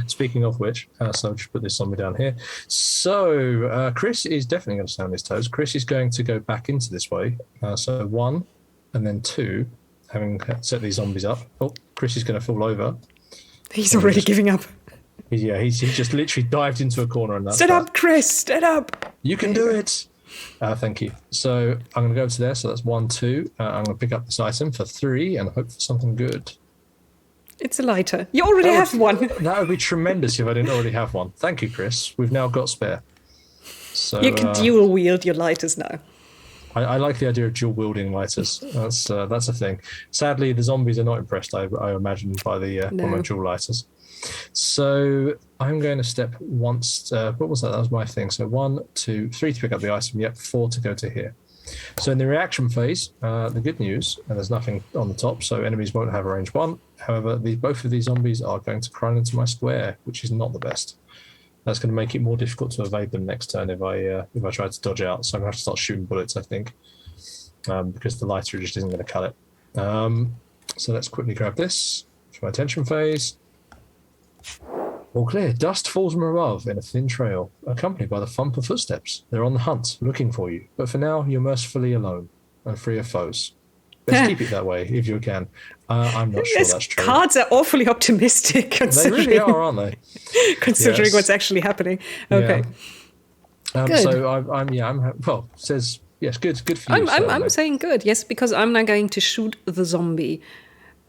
Speaking of which, so I'll just put this zombie down here. So Chris is definitely going to stay on his toes. Chris is going to go back into this way. So 1 and then 2, having set these zombies up. Oh, Chris is going to fall over. He's already giving up. Yeah, he just literally dived into a corner. And that's Stand up, Chris! Stand up! You can do it! Thank you. So I'm going to go to there. So that's 1, 2. I'm going to pick up this item for 3 and hope for something good. It's a lighter. You already have one. That would be tremendous if I didn't already have one. Thank you, Chris. We've now got spare. So You can dual wield your lighters now. I like the idea of dual wielding lighters. That's a thing. Sadly, the zombies are not impressed. I imagine by the by my dual lighters. So I'm going to step once. What was that? That was my thing. So 1, 2, 3 to pick up the item. Yep, 4 to go to here. So in the reaction phase, the good news, and there's nothing on the top, so enemies won't have a range 1. However, both of these zombies are going to crane into my square, which is not the best. That's going to make it more difficult to evade them next turn if I try to dodge out. So I'm going to have to start shooting bullets, I think, because the lighter just isn't going to cut it. So let's quickly grab this for my attention phase. All clear. Dust falls from above in a thin trail, accompanied by the thump of footsteps. They're on the hunt, looking for you. But for now, you're mercifully alone and free of foes. Let's keep it that way, if you can. I'm not sure that's true. Cards are awfully optimistic. They really are, aren't they? Considering what's actually happening. Okay. Yeah. Good. So I'm says yes. Good for you. I'm saying good. Yes, because I'm now going to shoot the zombie.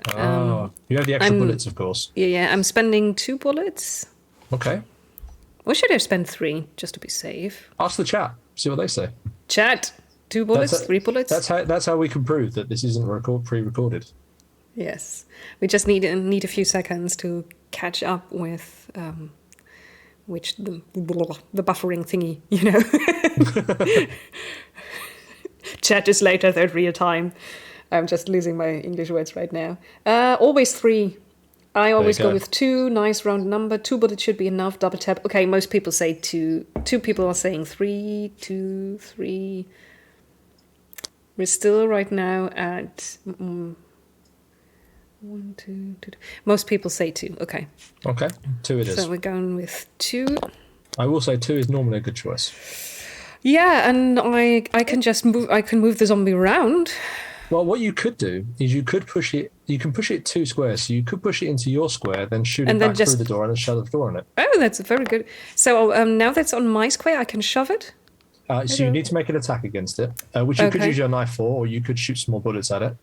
You have the extra bullets, of course. Yeah. I'm spending 2 bullets. Okay. Or should I spend 3 just to be safe? Ask the chat. See what they say. Chat. 2 bullets, 3 bullets. That's how we can prove that this isn't pre-recorded. Yes, we just need a few seconds to catch up with the buffering thingy, you know. Chat is later than real time. I'm just losing my English words right now. Always 3. I always go with 2. Nice round number. 2 bullets should be enough. Double tap. Okay, most people say 2. 2 people are saying 3. 2, 3. We're still right now at 1, 2, 2. Most people say 2. Okay. Okay, 2 it is. So we're going with 2. I will say 2 is normally a good choice. Yeah, and I can just move. I can move the zombie around. Well, what you could do is you could push it. You can push it 2 squares. So you could push it into your square, then shoot it back through the door and then shut the door on it. Oh, that's very good. So now that's on my square, I can shove it. So you need to make an attack against it, which you could use your knife for, or you could shoot some more bullets at it.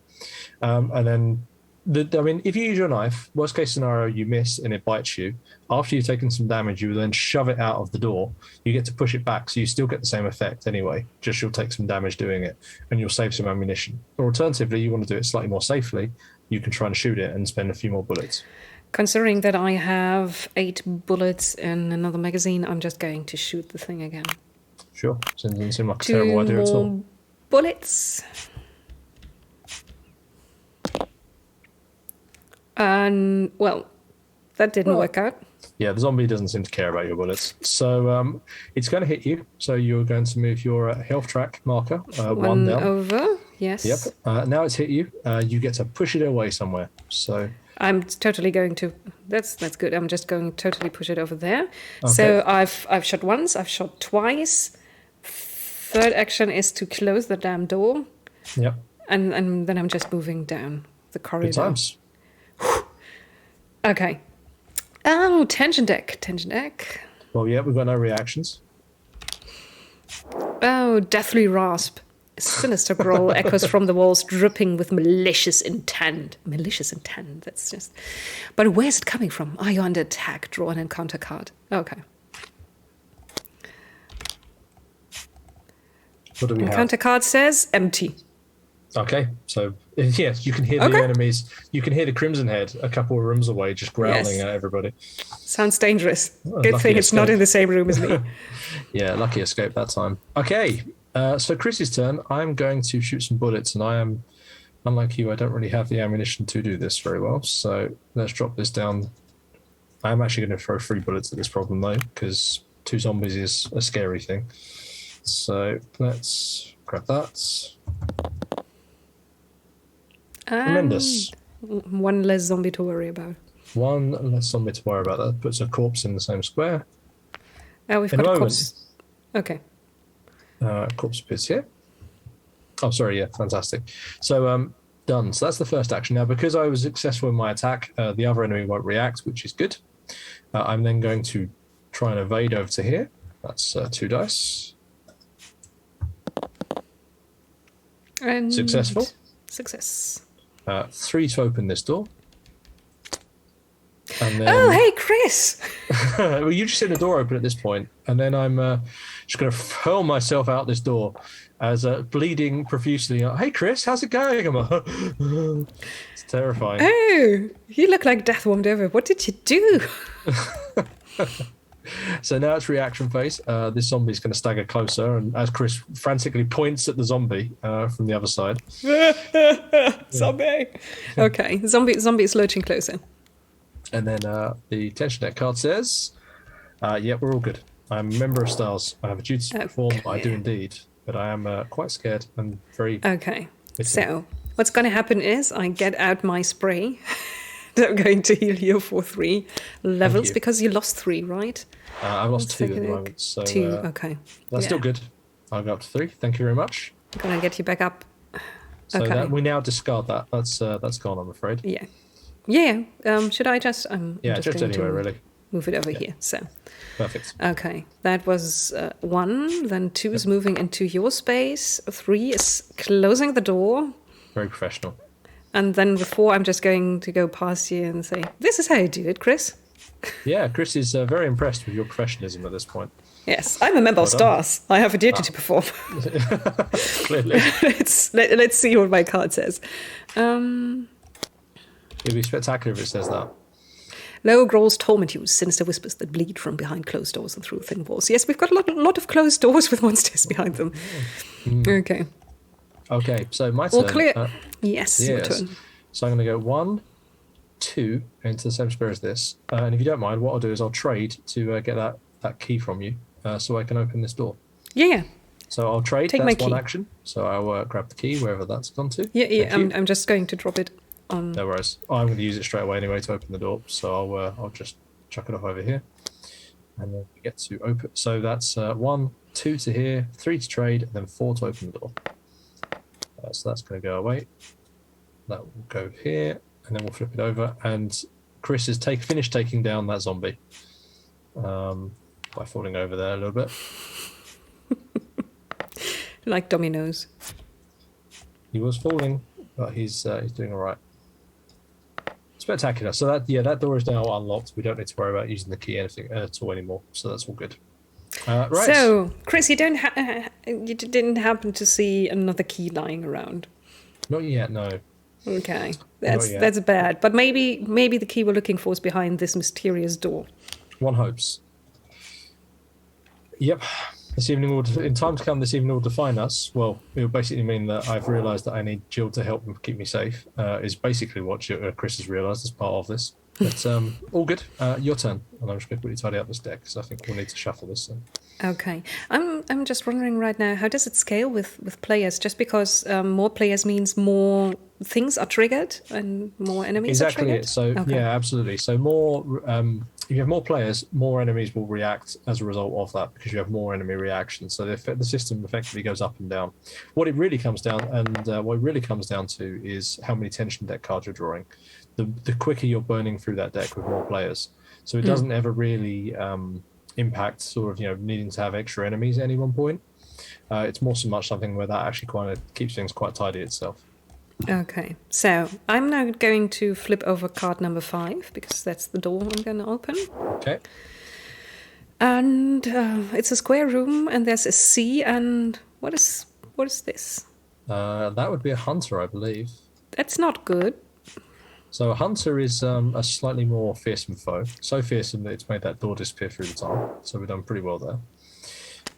And then, if you use your knife, worst case scenario, you miss and it bites you. After you've taken some damage, you then shove it out of the door. You get to push it back, so you still get the same effect anyway. Just you'll take some damage doing it, and you'll save some ammunition. Or alternatively, you want to do it slightly more safely, you can try and shoot it and spend a few more bullets. Considering that I have 8 bullets in another magazine, I'm just going to shoot the thing again. Sure. Doesn't seem like a terrible idea at all. Bullets. And, that didn't work out. Yeah, the zombie doesn't seem to care about your bullets. So it's going to hit you. So you're going to move your health track marker 1 down. Over, yes. Yep. Now it's hit you. You get to push it away somewhere. So I'm totally going to. That's good. I'm just going to totally push it over there. Okay. So I've shot once. I've shot twice. Third action is to close the damn door. Yep. And then I'm just moving down the corridor. Good times. Okay. Oh, tension deck. Well, yeah, we've got no reactions. Oh, deathly rasp. A sinister growl echoes from the walls, dripping with malicious intent. Malicious intent, that's just... But where's it coming from? Are you under attack? Draw an encounter card. Okay. What do we have? Encounter card says empty. Okay, so Yes, you can hear the enemies. You can hear the Crimson Head a couple of rooms away, just growling at everybody. Sounds dangerous. Good thing it's not in the same room as me. Yeah, lucky escape that time. Okay, so Chris's turn. I'm going to shoot some bullets, and I am, unlike you, I don't really have the ammunition to do this very well. So let's drop this down. I'm actually going to throw 3 bullets at this problem, though, because 2 zombies is a scary thing. So let's grab that. Tremendous. 1 less zombie to worry about. 1 less zombie to worry about. That puts a corpse in the same square. Oh, we've got a corpse. Okay. Corpse appears here. Oh, sorry. Yeah, fantastic. So, done. So that's the first action. Now, because I was successful in my attack, the other enemy won't react, which is good. I'm then going to try and evade over to here. That's 2 dice. And successful. Success. 3 to open this door. And then, oh, hey, Chris! well, you just see the door open at this point, and then I'm just going to hurl myself out this door as bleeding profusely. Hey, Chris, how's it going? It's terrifying. Oh, you look like Death Warmed Over. What did you do? So now it's reaction phase. This zombie's going to stagger closer, and as Chris frantically points at the zombie from the other side. Zombie! Okay, zombie is lurching closer. And then the tension deck card says, yeah, we're all good. I'm a member of STARS. I have a duty to perform. I do indeed. But I am quite scared and very... Okay, so what's going to happen is I get out my spray. I'm going to heal you for 3 levels because you lost 3, right? I've lost 2 at the moment. So, 2, okay. That's still good. I'll go up to 3. Thank you very much. I'm going to get you back up. So we now discard that. That's gone, I'm afraid. Yeah. Yeah. Should I just... just anywhere, really. Move it over here. So. Perfect. Okay. That was 1. Then 2 is moving into your space. 3 is closing the door. Very professional. And then the 4, I'm just going to go past you and say, this is how you do it, Chris. Yeah, Chris is very impressed with your professionalism at this point. Yes, I'm a member of STARS. I have a duty to perform. Clearly. Let's see what my card says. It'd be spectacular if it says that. Low growls torment you, sinister whispers that bleed from behind closed doors and through thin walls. Yes, we've got a lot of closed doors with monsters behind them. Okay. Okay, so my turn. All clear. Yes, your turn. So I'm going to go 1, 2 into the same square as this. And if you don't mind, what I'll do is I'll trade to get that key from you so I can open this door. Yeah. So I'll trade. Take that's my key. 1 action. So I'll grab the key wherever that's gone to. Yeah. I'm just going to drop it on. No worries. I'm going to use it straight away anyway to open the door. So I'll just chuck it off over here. And then we get to open. So that's 1, 2 to here, 3 to trade, and then 4 to open the door. So that's going to go away. That will go here, and then we'll flip it over. And Chris has finished taking down that zombie by falling over there a little bit. Like dominoes. He was falling, but he's doing all right. Spectacular. So that door is now unlocked. We don't need to worry about using the key anything at all anymore. So that's all good. Right. So, Chris, you didn't happen to see another key lying around? Not yet, no. Okay, that's bad. But maybe the key we're looking for is behind this mysterious door. One hopes. Yep. This evening in time to come, this evening will define us. Well, it will basically mean that I've realised that I need Jill to help and keep me safe. Is basically what Chris has realised as part of this. But all good. Your turn, and I'm just going to quickly tidy up this deck because I think we'll need to shuffle this. Okay, I'm just wondering right now, how does it scale with players? Just because more players means more things are triggered and more enemies are triggered? Exactly. So yeah, absolutely. So more. If you have more players, more enemies will react as a result of that because you have more enemy reactions. So the system effectively goes up and down. What it really comes down to is how many tension deck cards you're drawing. The quicker you're burning through that deck with more players. So it doesn't ever really impact sort of needing to have extra enemies at any one point. It's more so much something where that actually kind of keeps things quite tidy itself. Okay, so I'm now going to flip over card number 5 because that's the door I'm going to open. Okay. And it's a square room, and there's a C. And what is this? That would be a hunter, I believe. That's not good. So a hunter is a slightly more fearsome foe. So fearsome that it's made that door disappear through the time. So we've done pretty well there.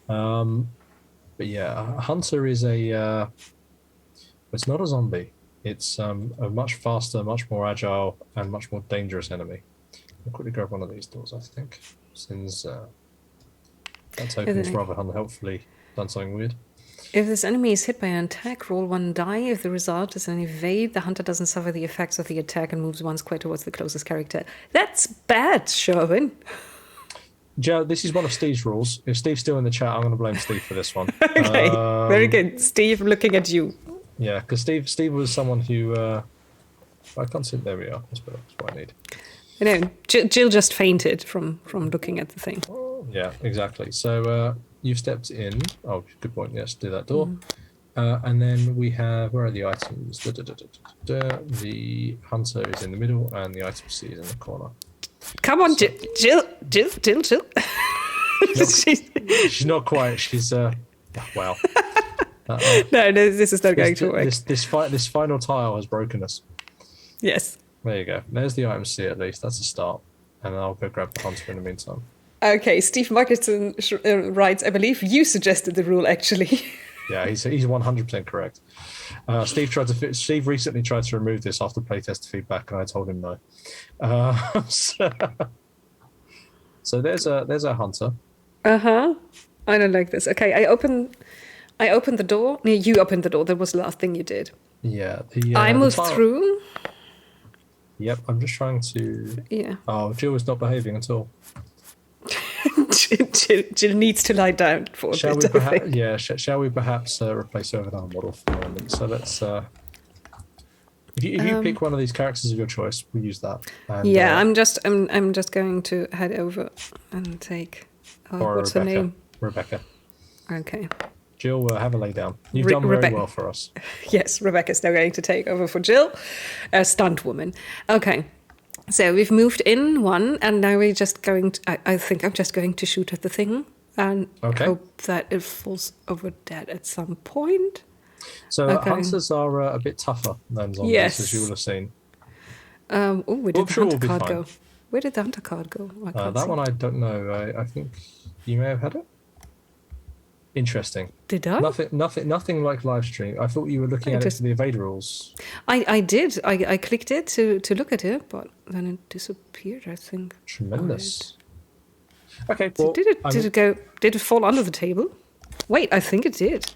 But yeah, a hunter is it's not a zombie. It's a much faster, much more agile, and much more dangerous enemy. I'll quickly grab one of these doors, I think, since that token's rather unhelpfully done something weird. If this enemy is hit by an attack, roll 1 die. If the result is an evade, the hunter doesn't suffer the effects of the attack and moves 1 square towards the closest character. That's bad, Sherwin. Joe, this is one of Steve's rules. If Steve's still in the chat, I'm going to blame Steve for this one. Okay, very good. Steve, looking at you. Yeah, because Steve was someone who... I can't see... There we are. That's what I need. You know, Jill just fainted from looking at the thing. Yeah, exactly. So you've stepped in. Oh, good point. Yes, do that door. And then we have... Where are the items? The hunter is in the middle and the item C is in the corner. Come on, Jill. She's not quite. She's... wow. No, this is not going to work. This final tile has broken us. Yes. There you go. There's the item C at least. That's a start. And I'll go grab the hunter in the meantime. Okay, Steve Markinson writes, I believe you suggested the rule, actually. Yeah, he's 100% correct. Steve recently tried to remove this after playtest feedback, and I told him no. So there's a hunter. I don't like this. Okay, I opened the door. No, you opened the door. That was the last thing you did. Yeah. I moved through. Yep, I'm just trying to... Yeah. Oh, Jill is not behaving at all. Jill needs to lie down for a bit, I think. Shall we perhaps replace her with another model for the moment? So let's... If you pick one of these characters of your choice, we'll use that. And, I'm just going to head over and take... what's her name? Rebecca. Okay. Jill, have a lay down. You've done very well for us. Yes, Rebecca's now going to take over for Jill, a stunt woman. Okay, so we've moved in 1, and now we're just going to... I think I'm just going to shoot at the thing and hope that it falls over dead at some point. So hunters are a bit tougher than zombies, as you will have seen. Where did the hunter card go? Where did the hunter card go? That one I don't know. I think you may have had it. Interesting. Did I? Nothing like live stream. I thought you were looking at it for the evader rules. I did. I clicked it to look at it, but then it disappeared, I think. Tremendous. Okay, well, did it fall under the table? Wait, I think it did.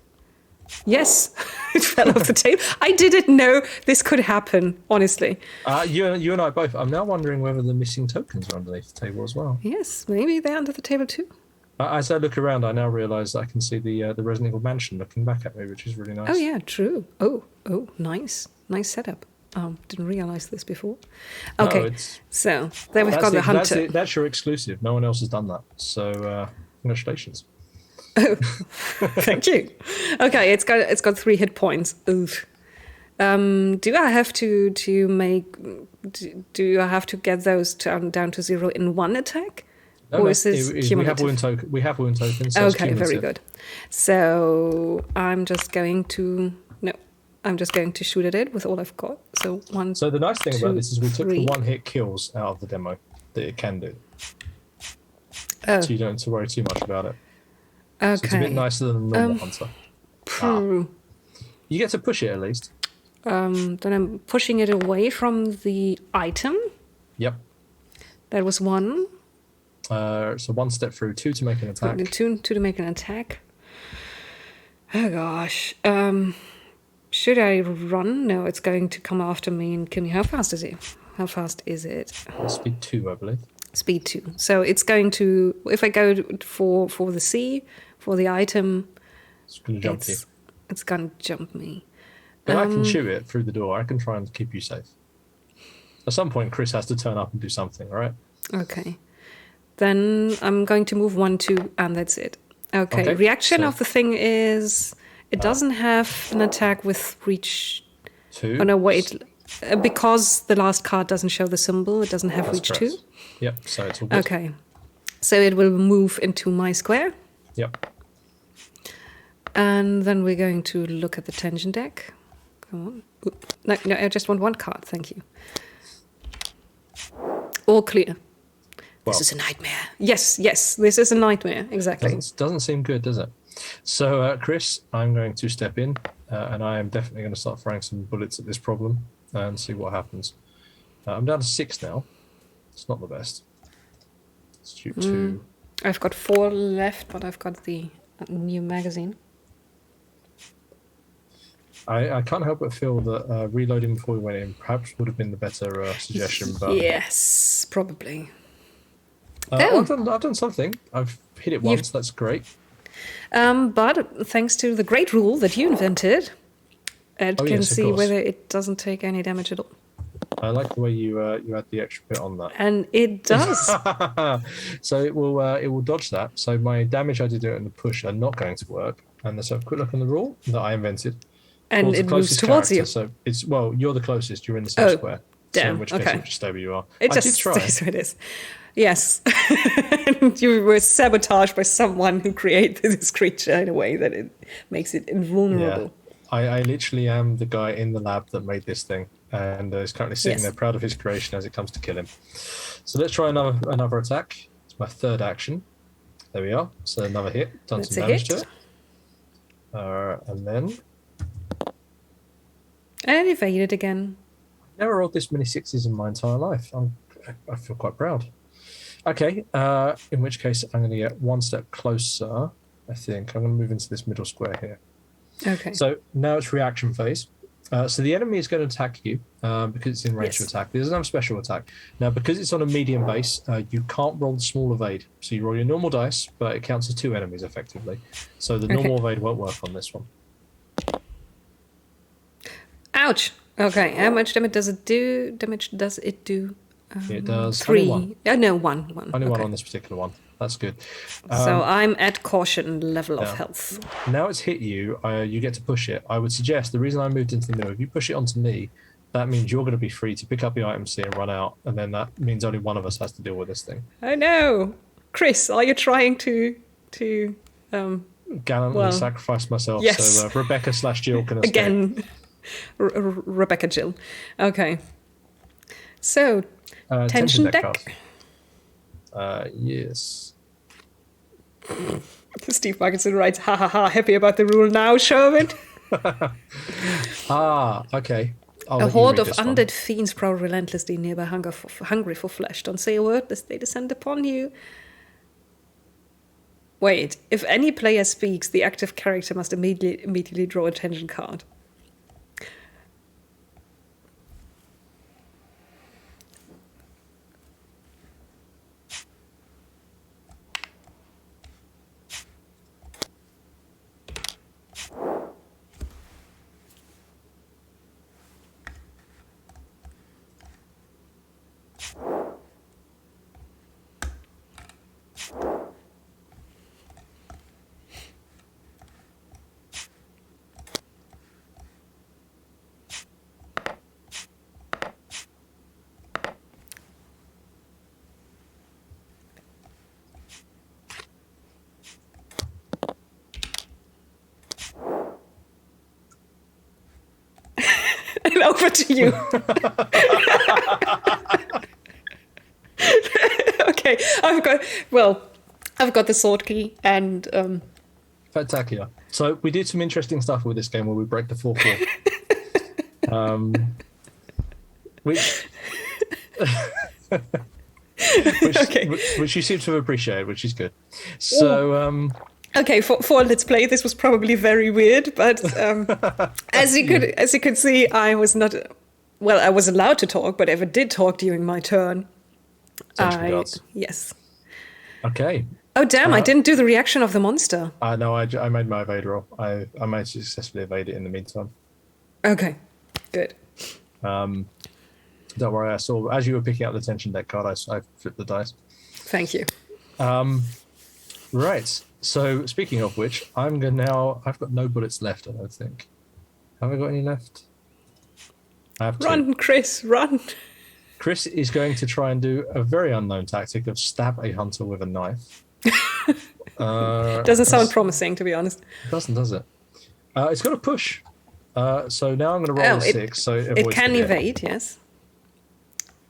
Yes, it fell off the table. I didn't know this could happen, honestly. You and I both. I'm now wondering whether the missing tokens are underneath the table as well. Yes, maybe they're under the table too. As I look around, I now realise I can see the Resident Evil mansion looking back at me, which is really nice. Oh yeah, true. Oh, nice setup. Didn't realise this before. Okay, so there we've got the hunter. That's your exclusive. No one else has done that. So congratulations. Oh, thank you. Okay, it's got 3 hit points. Oof. Do I have to get those down to 0 in 1 attack? No, is this cumulative? We have wound tokens. So okay, very good. So I'm just going to shoot at it with all I've got. So 1. So the nice thing about this is we took the 1-hit kills out of the demo that it can do. So you don't have to worry too much about it. Okay. So it's a bit nicer than a normal hunter. You get to push it at least. Then I'm pushing it away from the item. Yep. That was 1. So 1 step through, 2 to make an attack. 2 to make an attack. Oh gosh. Should I run? No, it's going to come after me and kill me. How fast is it? Speed 2, I believe. Speed 2. So it's going to... If I go for the C, for the item... It's going to jump you. It's going to jump me. But I can shoot it through the door. I can try and keep you safe. At some point, Chris has to turn up and do something, right? Okay. Then I'm going to move 1, 2, and that's it. Okay. Reaction of the thing is... It doesn't have an attack with reach... 2? Oh, no, wait. Because the last card doesn't show the symbol, it doesn't have reach correct. 2? Yep, so it's all good. Okay. So it will move into my square. Yep. And then we're going to look at the tension deck. Come on. Oop. No, I just want one card. Thank you. All clear. Well, this is a nightmare. Yes, this is a nightmare. Exactly. Doesn't seem good, does it? So, Chris, I'm going to step in, and I am definitely going to start throwing some bullets at this problem and see what happens. I'm down to 6 now. It's not the best. Let's shoot 2. I've got 4 left, but I've got the new magazine. I can't help but feel that reloading before we went in perhaps would have been the better suggestion. But yes, probably. I've done something. I've hit it once. That's great. But thanks to the great rule that you invented, Ed can see whether it doesn't take any damage at all. I like the way you add the extra bit on that. And it does. So it will dodge that. So my damage I did in the push are not going to work. And let's have a quick look on the rule that I invented. And it moves towards you. So it's you're the closest. You're in the same square. Damn. So in which case, which stable you are. It just stays where it is. Yes. And you were sabotaged by someone who created this creature in a way that it makes it invulnerable. Yeah. I literally am the guy in the lab that made this thing, and is currently sitting there proud of his creation as it comes to kill him. So let's try another attack. It's my 3rd action. There we are. So another hit. Done some damage to it. And then... And evaded again. Never rolled this many 6s in my entire life. I feel quite proud. Okay, in which case I'm going to get 1 step closer, I think. I'm going to move into this middle square here. Okay. So now it's reaction phase. So the enemy is going to attack you because it's in range to attack. There's another special attack. Now, because it's on a medium base, you can't roll the small evade. So you roll your normal dice, but it counts as 2 enemies effectively. So the normal evade won't work on this one. Ouch. Okay, how much damage does it do? It does 3. Only 1. No, 1. Only 1 on this particular one. That's good. So I'm at caution level of health. Now it's hit you. You get to push it. I would suggest the reason I moved into the middle, if you push it onto me, that means you're going to be free to pick up the item C and run out, and then that means only one of us has to deal with this thing. Oh no, Chris, are you trying to gallantly sacrifice myself? Yes. So Rebecca/Jill can escape. Again, Rebecca Jill. Okay. So tension deck. Yes. Steve Markinson writes, ha ha ha, happy about the rule now, Sherman. Okay. A horde of undead fiends prowl relentlessly nearby, hungry for flesh. Don't say a word, lest they descend upon you. Wait, if any player speaks, the active character must immediately draw a tension card. And over to you. Okay, I've got the sword key and Spectacular. So we did some interesting stuff with this game where we break the fourth wall. Which you seem to have appreciated, which is good. So okay, for Let's Play, this was probably very weird, but as you could see, I was not. Well, I was allowed to talk, but if I did talk during my turn, yes. Okay. Oh damn! I didn't do the reaction of the monster. No, I made my evade roll. I managed to successfully evade it in the meantime. Okay, good. Don't worry. I saw as you were picking up the tension deck card. I flipped the dice. Thank you. Right. So speaking of which, I've got no bullets left. I don't think. Have I got any left? I have 2. Run, Chris! Run! Chris is going to try and do a very unknown tactic of stab a hunter with a knife. Doesn't sound promising, to be honest. It doesn't, does it? It's got a push. So now I'm going to roll a 6. So it can evade, yes.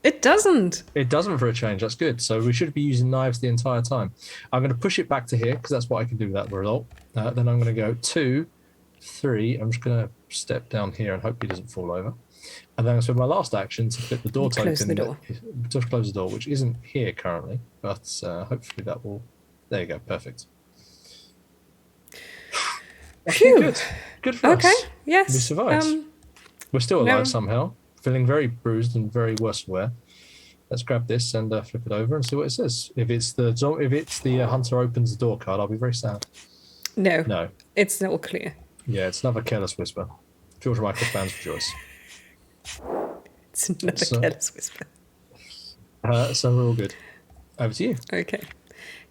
It doesn't. It doesn't for a change. That's good. So we should be using knives the entire time. I'm going to push it back to here because that's what I can do with that result. Then I'm going to go 2, 3. I'm just going to step down here and hope he doesn't fall over. And then I'm going to spend my last action to flip the door to close the door. To close the door, which isn't here currently, but hopefully that will. There you go. Perfect. Phew. Good. Good for us. Okay. Yes. We survived. We're still alive somehow. Feeling very bruised and very worse aware. Let's grab this and flip it over and see what it says. If it's the hunter opens the door card, I'll be very sad. No. It's all clear. Yeah, it's another careless whisper. George Michael fans rejoice. It's another careless whisper. So we're all good. Over to you. Okay.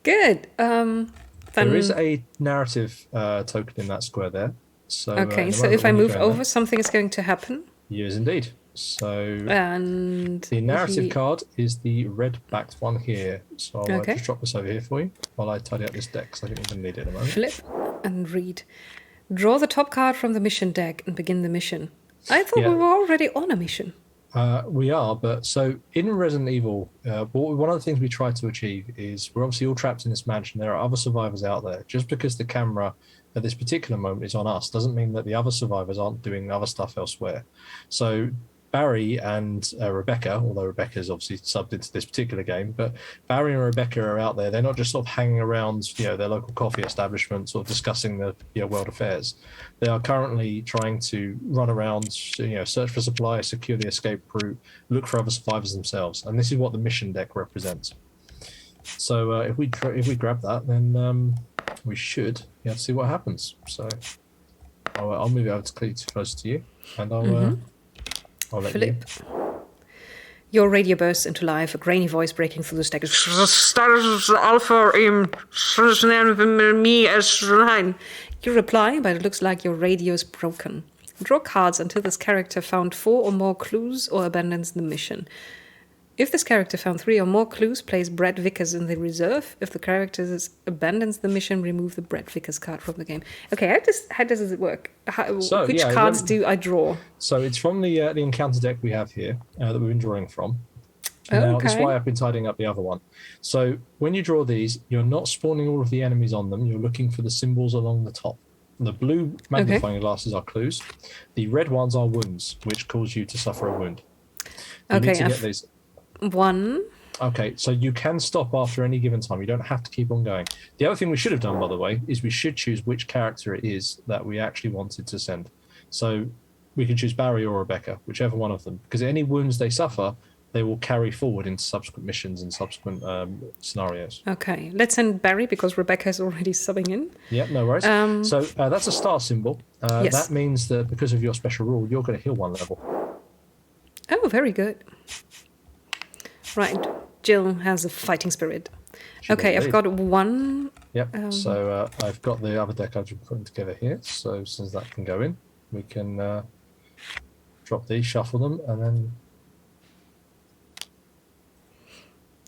Good. There is a narrative token in that square there. So okay. So if I move over, something is going to happen. Yes, indeed. So and the narrative card is the red-backed one here. So I'll just drop this over here for you while I tidy up this deck because I think we're going to need it in a moment. Flip and read. Draw the top card from the mission deck and begin the mission. I thought we were already on a mission. We are, but so in Resident Evil, one of the things we try to achieve is we're obviously all trapped in this mansion. There are other survivors out there. Just because the camera at this particular moment is on us doesn't mean that the other survivors aren't doing other stuff elsewhere. So Barry and Rebecca, although Rebecca's obviously subbed into this particular game, but Barry and Rebecca are out there. They're not just sort of hanging around, their local coffee establishment, sort of discussing the world affairs. They are currently trying to run around, search for supplies, secure the escape route, look for other survivors themselves, and this is what the mission deck represents. So if we grab that, then we should see what happens. So I'll move it over to close to you, and I'll let Philip. Your radio bursts into life, a grainy voice breaking through the stack. Alpha me as line. You reply, but it looks like your radio is broken. Draw cards until this character found 4 or more clues or abandons the mission. If this character found 3 or more clues, place Brad Vickers in the reserve. If the character abandons the mission, remove the Brad Vickers card from the game. Okay, how does it work? Which cards do I draw? So it's from the encounter deck we have here that we've been drawing from. Now, that's why I've been tidying up the other one. So when you draw these, you're not spawning all of the enemies on them. You're looking for the symbols along the top. The blue magnifying glasses are clues. The red ones are wounds, which cause you to suffer a wound. You need to get these. 1. Okay, so you can stop after any given time. You don't have to keep on going. The other thing we should have done, by the way, is we should choose which character it is that we actually wanted to send. So we can choose Barry or Rebecca, whichever one of them, because any wounds they suffer, they will carry forward into subsequent missions and subsequent scenarios. Okay, let's send Barry because Rebecca is already subbing in. Yep, no worries. So that's a star symbol. That means that because of your special rule, you're going to heal 1 level. Oh, very good. Right, Jill has a fighting spirit. Okay, I've got 1. Yep, so I've got the other deck I've been putting together here. So since that can go in, we can drop these, shuffle them, and then...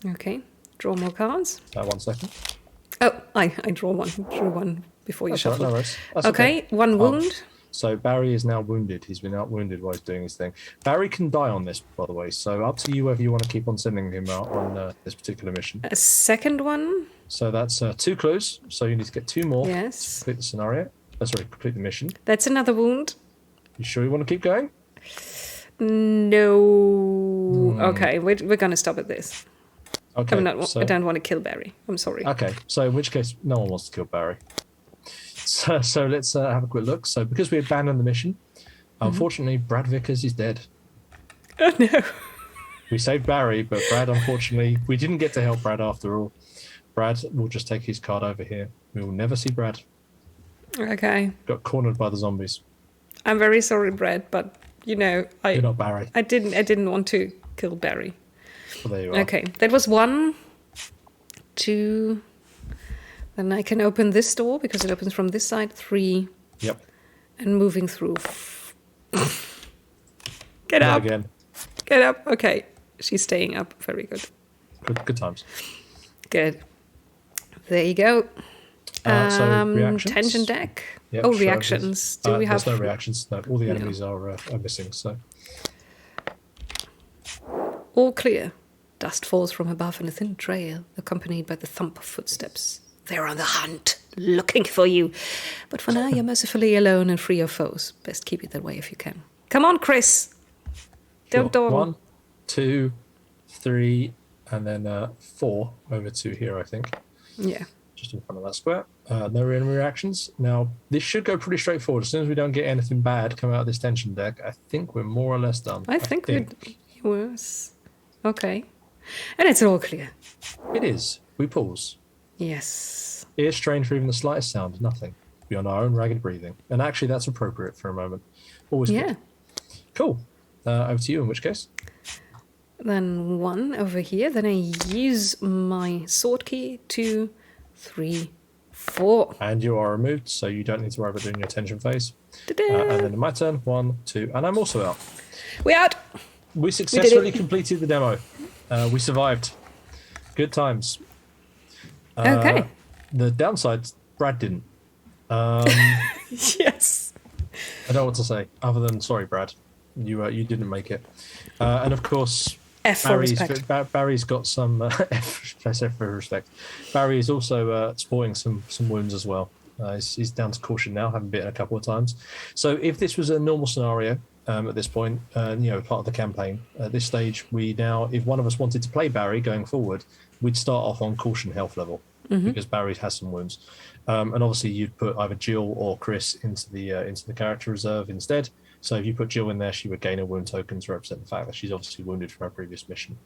Okay, draw more cards. 1 second. Oh, I drew one before you shuffle. No worries. That's okay, 1 wound. So Barry is now wounded. He's been out wounded while he's doing his thing. Barry can die on this, by the way. So up to you whether you want to keep on sending him out on this particular mission. A second one. So that's 2 clues. So you need to get 2 more. Yes. To complete the scenario. Complete the mission. That's another wound. You sure you want to keep going? No. Okay, we're going to stop at this. Okay. I don't want to kill Barry. I'm sorry. Okay. So in which case, no one wants to kill Barry. So let's have a quick look. So because we abandoned the mission, unfortunately, Brad Vickers is dead. Oh, no. We saved Barry, but Brad, unfortunately, we didn't get to help Brad after all. Brad will just take his card over here. We will never see Brad. Okay. Got cornered by the zombies. I'm very sorry, Brad, but, You're not Barry. I didn't want to kill Barry. Well, there you are. Okay, that was 1, 2... Then I can open this door because it opens from this side. 3. Yep. And moving through. Get up. Again. Get up. Okay. She's staying up. Very good. Good times. Good. There you go. So reactions. Tension deck. Yep, oh, sure, reactions. Do we have? There's no reactions. No, all the enemies are missing. So all clear. Dust falls from above in a thin trail, accompanied by the thump of footsteps. They're on the hunt, looking for you. But for now, you're mercifully alone and free of foes. Best keep it that way if you can. Come on, Chris. Don't dawdle. 1, 2, 3, and then 4 over to here, I think. Yeah. Just in front of that square. No enemy reactions. Now, this should go pretty straightforward. As soon as we don't get anything bad come out of this tension deck, I think we're more or less done. I think. It was. Okay. And it's all clear. It is. We pause. Yes. Ears strained for even the slightest sound. Nothing. Beyond our own ragged breathing. And actually, that's appropriate for a moment. Always good. Cool. Over to you, in which case. Then 1 over here. Then I use my sword key. 2, 3, 4. And you are removed, so you don't need to worry about doing your tension phase. And then in my turn, 1, 2, and I'm also out. We're out. We successfully completed the demo. We survived. Good times. Okay. The downside, Brad didn't. Yes. I don't know what to say other than sorry, Brad. You didn't make it. And of course, Barry's got some F for respect. Barry is also sporting some wounds as well. He's down to caution now, having bitten a couple of times. So if this was a normal scenario at this point, part of the campaign, at this stage, we now, if one of us wanted to play Barry going forward, we'd start off on caution health level because Barry has some wounds. And obviously you'd put either Jill or Chris into the character reserve instead. So if you put Jill in there, she would gain a wound token to represent the fact that she's obviously wounded from her previous mission.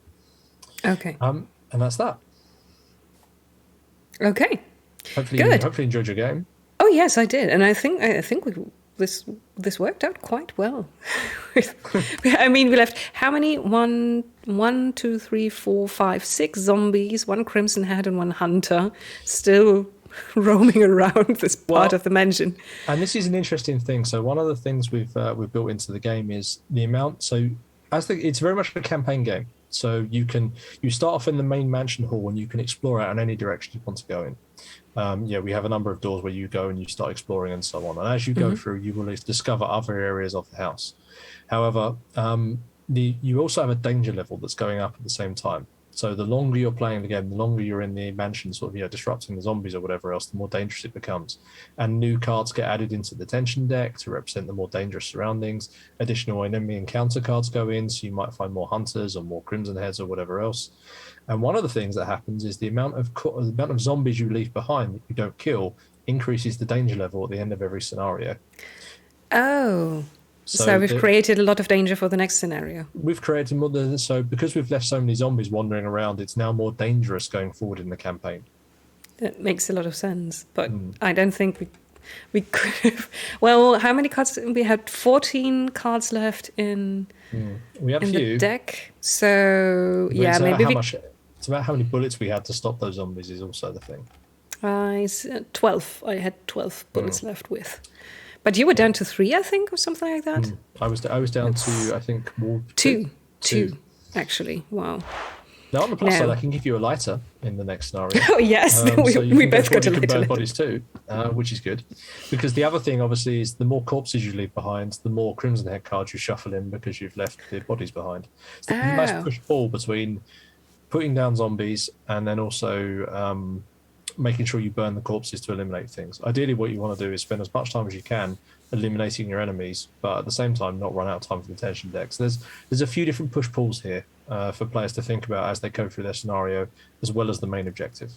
Okay. And that's that. Okay. Hopefully you enjoyed your game. Oh yes, I did, and I think this worked out quite well. I mean, we left how many? 1, 2, 3, 4, 5, 6 zombies, 1 crimson head, and 1 hunter still roaming around this part of the mansion. And this is an interesting thing. So one of the things we've built into the game is the amount. So it's very much a campaign game. So you start off in the main mansion hall and you can explore out in any direction you want to go in. We have a number of doors where you go and you start exploring and so on. And as you go through, you will discover other areas of the house. However, you also have a danger level that's going up at the same time. So the longer you're playing the game, the longer you're in the mansion, sort of disrupting the zombies or whatever else, the more dangerous it becomes. And new cards get added into the tension deck to represent the more dangerous surroundings. Additional enemy encounter cards go in, so you might find more hunters or more crimson heads or whatever else. And one of the things that happens is the amount of zombies you leave behind that you don't kill increases the danger level at the end of every scenario. Oh. So we've created a lot of danger for the next scenario. We've created more than so because we've left so many zombies wandering around. It's now more dangerous going forward in the campaign. That makes a lot of sense, but I don't think we could have. Well, how many cards? We had 14 cards left in. We had a few. The deck. So yeah, maybe it's about how many bullets we had to stop those zombies is also the thing. 12. I had 12 bullets left with. But you were down to 3, I think, or something like that. I was down to, I think, 2, actually. Wow. Now on the plus side, I can give you a lighter in the next scenario. Oh yes, we both got a lighter. Burn bodies too, which is good. Because the other thing, obviously, is the more corpses you leave behind, the more crimson head cards you shuffle in because you've left the bodies behind. It's a nice push-pull between putting down zombies and then also making sure you burn the corpses to eliminate things. Ideally, what you want to do is spend as much time as you can eliminating your enemies, but at the same time not run out of time for the tension deck. So there's a few different push-pulls here for players to think about as they go through their scenario, as well as the main objective.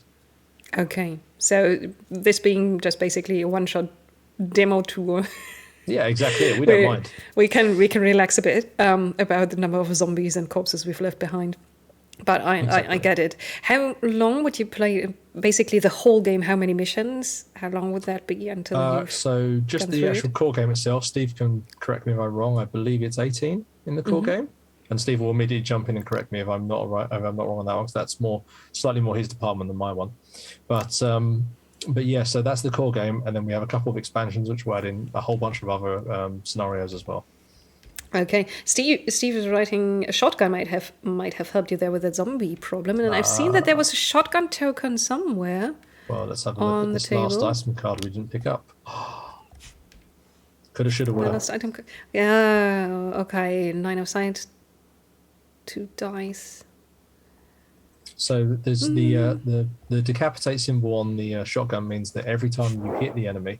Okay, so this being just basically a one-shot demo tour. Yeah, exactly. We don't mind. We can relax a bit about the number of zombies and corpses we've left behind. But I get it. How long would you play basically the whole game? How many missions? How long would that be until you've So just the actual core game itself, Steve can correct me if I'm wrong. I believe it's 18 in the core game. And Steve will immediately jump in and correct me if I'm not wrong on that one, because that's slightly more his department than my one. But yeah, so that's the core game. And then we have a couple of expansions which will add in a whole bunch of other scenarios as well. Okay, Steve is writing a shotgun might have helped you there with the zombie problem, and I've seen that there was a shotgun token somewhere. Well, let's have a look on at the this table. last item card we didn't pick up. Coulda, shoulda, The woulda. last item. Yeah. Okay. 9 of sight. 2 dice. So there's the decapitate symbol on the shotgun means that every time you hit the enemy,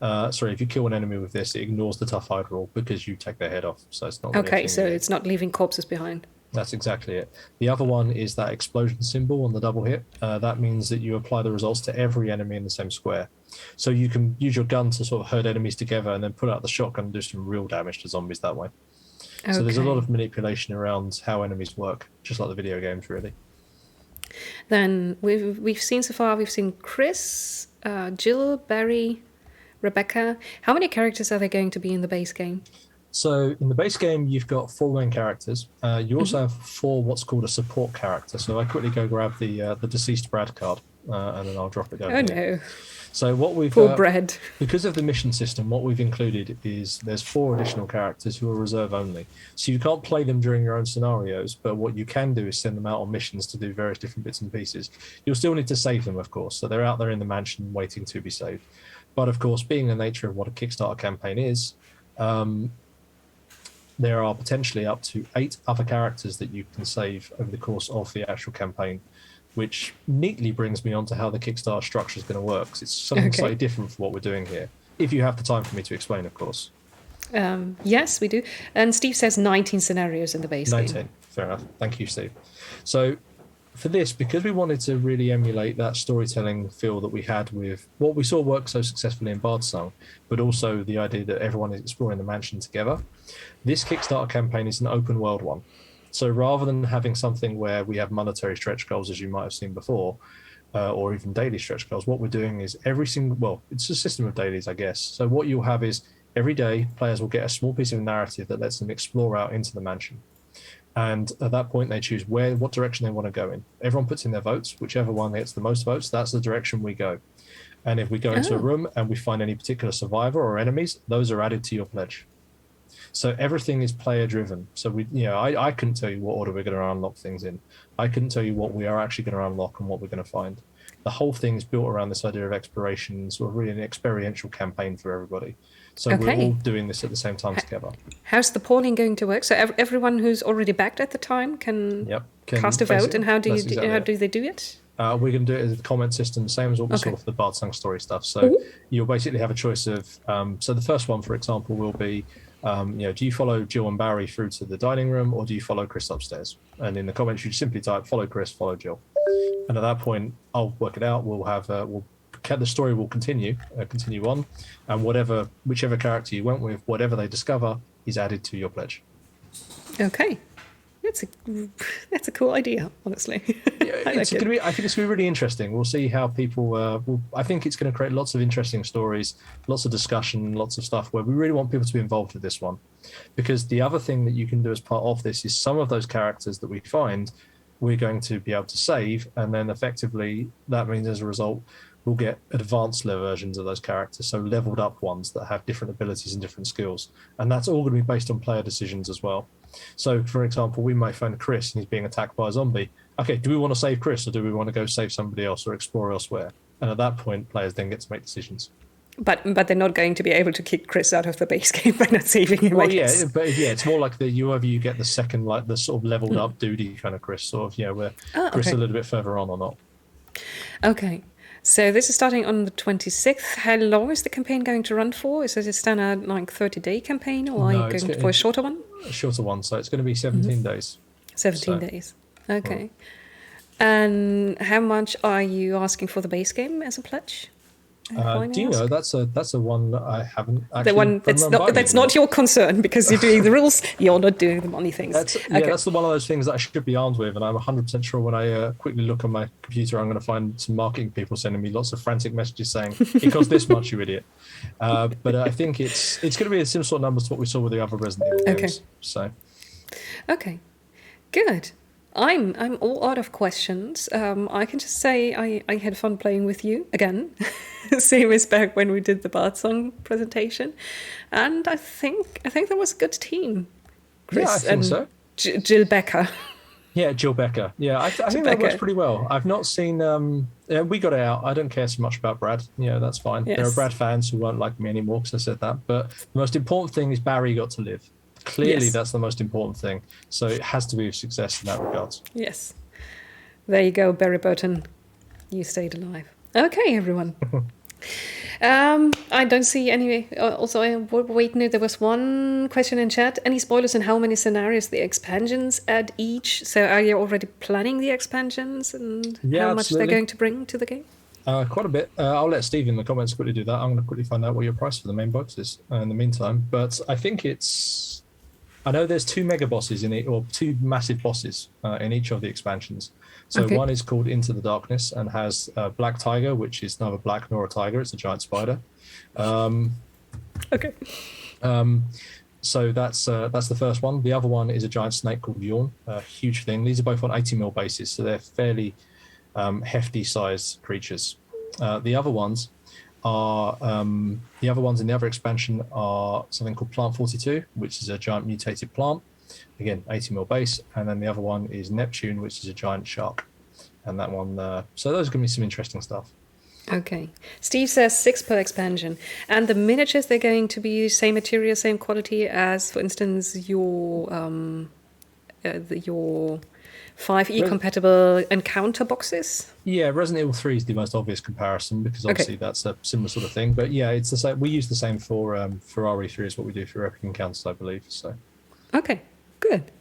if you kill an enemy with this, it ignores the tough hide roll because you take their head off. So it's not. Really Okay, so it's not leaving corpses behind. That's exactly it. The other one is that explosion symbol on the double hit. That means that you apply the results to every enemy in the same square. So you can use your gun to sort of herd enemies together and then pull out the shotgun and do some real damage to zombies that way. Okay. So there's a lot of manipulation around how enemies work, just like the video games, really. Then we've seen so far, we've seen Chris, Jill, Barry, Rebecca. How many characters are there going to be in the base game? So in the base game, you've got 4 main characters. You also have 4 what's called a support character. So I quickly go grab the deceased Brad card, and then I'll drop it down. Oh here. No! So what we've poor Brad. Because of the mission system, what we've included is there's 4 additional characters who are reserve only. So you can't play them during your own scenarios, but what you can do is send them out on missions to do various different bits and pieces. You'll still need to save them, of course. So they're out there in the mansion waiting to be saved. But of course, being the nature of what a Kickstarter campaign is, there are potentially up to 8 other characters that you can save over the course of the actual campaign, which neatly brings me on to how the Kickstarter structure is going to work. It's something slightly different from what we're doing here. If you have the time for me to explain, of course. Yes, we do. And Steve says 19 scenarios in the base 19, game. Fair enough. Thank you, Steve. So for this, because we wanted to really emulate that storytelling feel that we had with what we saw work so successfully in Bard's Song, but also the idea that everyone is exploring the mansion together, this Kickstarter campaign is an open world one. So rather than having something where we have monetary stretch goals, as you might have seen before, or even daily stretch goals, what we're doing is it's a system of dailies, I guess. So what you'll have is every day players will get a small piece of narrative that lets them explore out into the mansion. And at that point, they choose what direction they want to go in. Everyone puts in their votes. Whichever one gets the most votes, that's the direction we go. And if we go into a room and we find any particular survivor or enemies, those are added to your pledge. So everything is player driven. So I couldn't tell you what order we're going to unlock things in. I couldn't tell you what we are actually going to unlock and what we're going to find. The whole thing is built around this idea of exploration, sort of really an experiential campaign for everybody. So we're all doing this at the same time together. How's the polling going to work? So everyone who's already backed at the time can cast a vote, and how do they do it? We're going to do it as a comment system, same as what we saw for the Bard Song story stuff. So you'll basically have a choice of. So the first one, for example, will be, do you follow Jill and Barry through to the dining room, or do you follow Chris upstairs? And in the comments, you simply type follow Chris, follow Jill. And at that point, I'll work it out. We'll have the story will continue on, and whichever character you went with, whatever they discover is added to your pledge. Okay, that's a cool idea, honestly. I think it's going to be really interesting. We'll see how people. I think it's going to create lots of interesting stories, lots of discussion, lots of stuff where we really want people to be involved with this one, because the other thing that you can do as part of this is some of those characters that we find, we're going to be able to save, and then effectively that means as a result we'll get advanced level versions of those characters, so leveled up ones that have different abilities and different skills, and that's all going to be based on player decisions as well. So for example, we may find Chris and he's being attacked by a zombie. Okay, do we want to save Chris, or do we want to go save somebody else or explore elsewhere? And at that point, players then get to make decisions. But they're not going to be able to kick Chris out of the base game by not saving him. Well, it's more like whoever you get the second, like the sort of leveled up duty kind of Chris, sort of, where Chris is a little bit further on or not. Okay, so this is starting on the 26th. How long is the campaign going to run for? Is it a standard 30-day campaign, or are you going for a shorter one? A shorter one, so it's going to be 17 days. 17 days. Okay. And how much are you asking for the base game as a pledge? Do you know that's a one that I haven't actually. The one that's not your concern, because you're doing the rules. You're not doing the money things. That's the one of those things that I should be armed with, and I'm 100% sure when I quickly look on my computer, I'm going to find some marketing people sending me lots of frantic messages saying it costs this much, you idiot. But I think it's going to be a similar sort of numbers to what we saw with the other Resident Evil games. So. Okay, good. I'm all out of questions. I can just say I had fun playing with you again, same as back when we did the Bard Song presentation, and I think that was a good team. Chris I think so. Jill Becker. Yeah, Jill Becker. Yeah, I think that works pretty well. I've not seen. We got it out. I don't care so much about Brad. Yeah, that's fine. Yes. There are Brad fans who won't like me anymore because I said that. But the most important thing is Barry got to live. Clearly, that's the most important thing. So it has to be a success in that regard. Yes. There you go, Barry Burton. You stayed alive. Okay, everyone. I don't see any. Also, wait, no, there was one question in chat. Any spoilers on how many scenarios the expansions add each? So, are you already planning the expansions and how much they're going to bring to the game? Quite a bit. I'll let Steve in the comments quickly do that. I'm going to quickly find out what your price for the main box is in the meantime. But I think I know there's 2 mega bosses in it, or 2 massive bosses in each of the expansions. So one is called Into the Darkness and has a black tiger, which is neither black nor a tiger. It's a giant spider. So that's the first one. The other one is a giant snake called Yawn. A huge thing. These are both on 80mm bases, so they're fairly hefty sized creatures. The other ones in the other expansion are something called Plant 42, which is a giant mutated plant. Again, 80mm base, and then the other one is Neptune, which is a giant shark. And that one, so those are going to be some interesting stuff. Okay. Steve says 6 per expansion. And the miniatures, they're going to be same material, same quality as, for instance, your 5e compatible encounter boxes? Yeah, Resident Evil 3 is the most obvious comparison because obviously that's a similar sort of thing. But yeah, it's the same. We use the same for RE3 as what we do for Epic Encounters, I believe. So. Okay, good.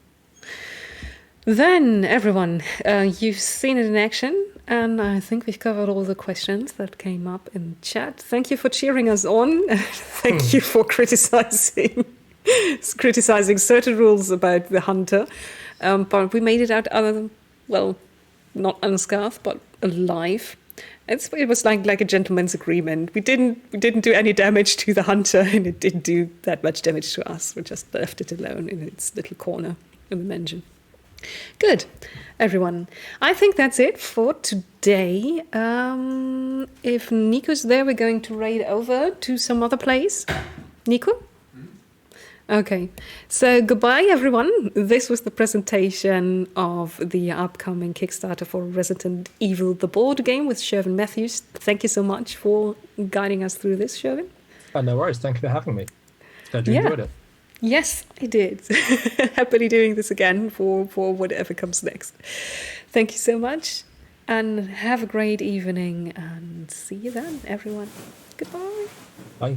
Then, everyone, you've seen it in action, and I think we've covered all the questions that came up in chat. Thank you for cheering us on. Thank you for criticizing certain rules about the hunter. But we made it out not unscarred, but alive. It was like a gentleman's agreement. We didn't do any damage to the hunter, and it didn't do that much damage to us. We just left it alone in its little corner in the mansion. Good, everyone. I think that's it for today. If Nico's there, we're going to raid over to some other place. Nico? Okay, so goodbye, everyone. This was the presentation of the upcoming Kickstarter for Resident Evil, the board game with Shervin Matthews. Thank you so much for guiding us through this, Shervin. No worries. Thank you for having me. Glad you enjoyed it. Yes, I did. Happily doing this again for whatever comes next. Thank you so much, and have a great evening, and see you then, everyone. Goodbye. Bye.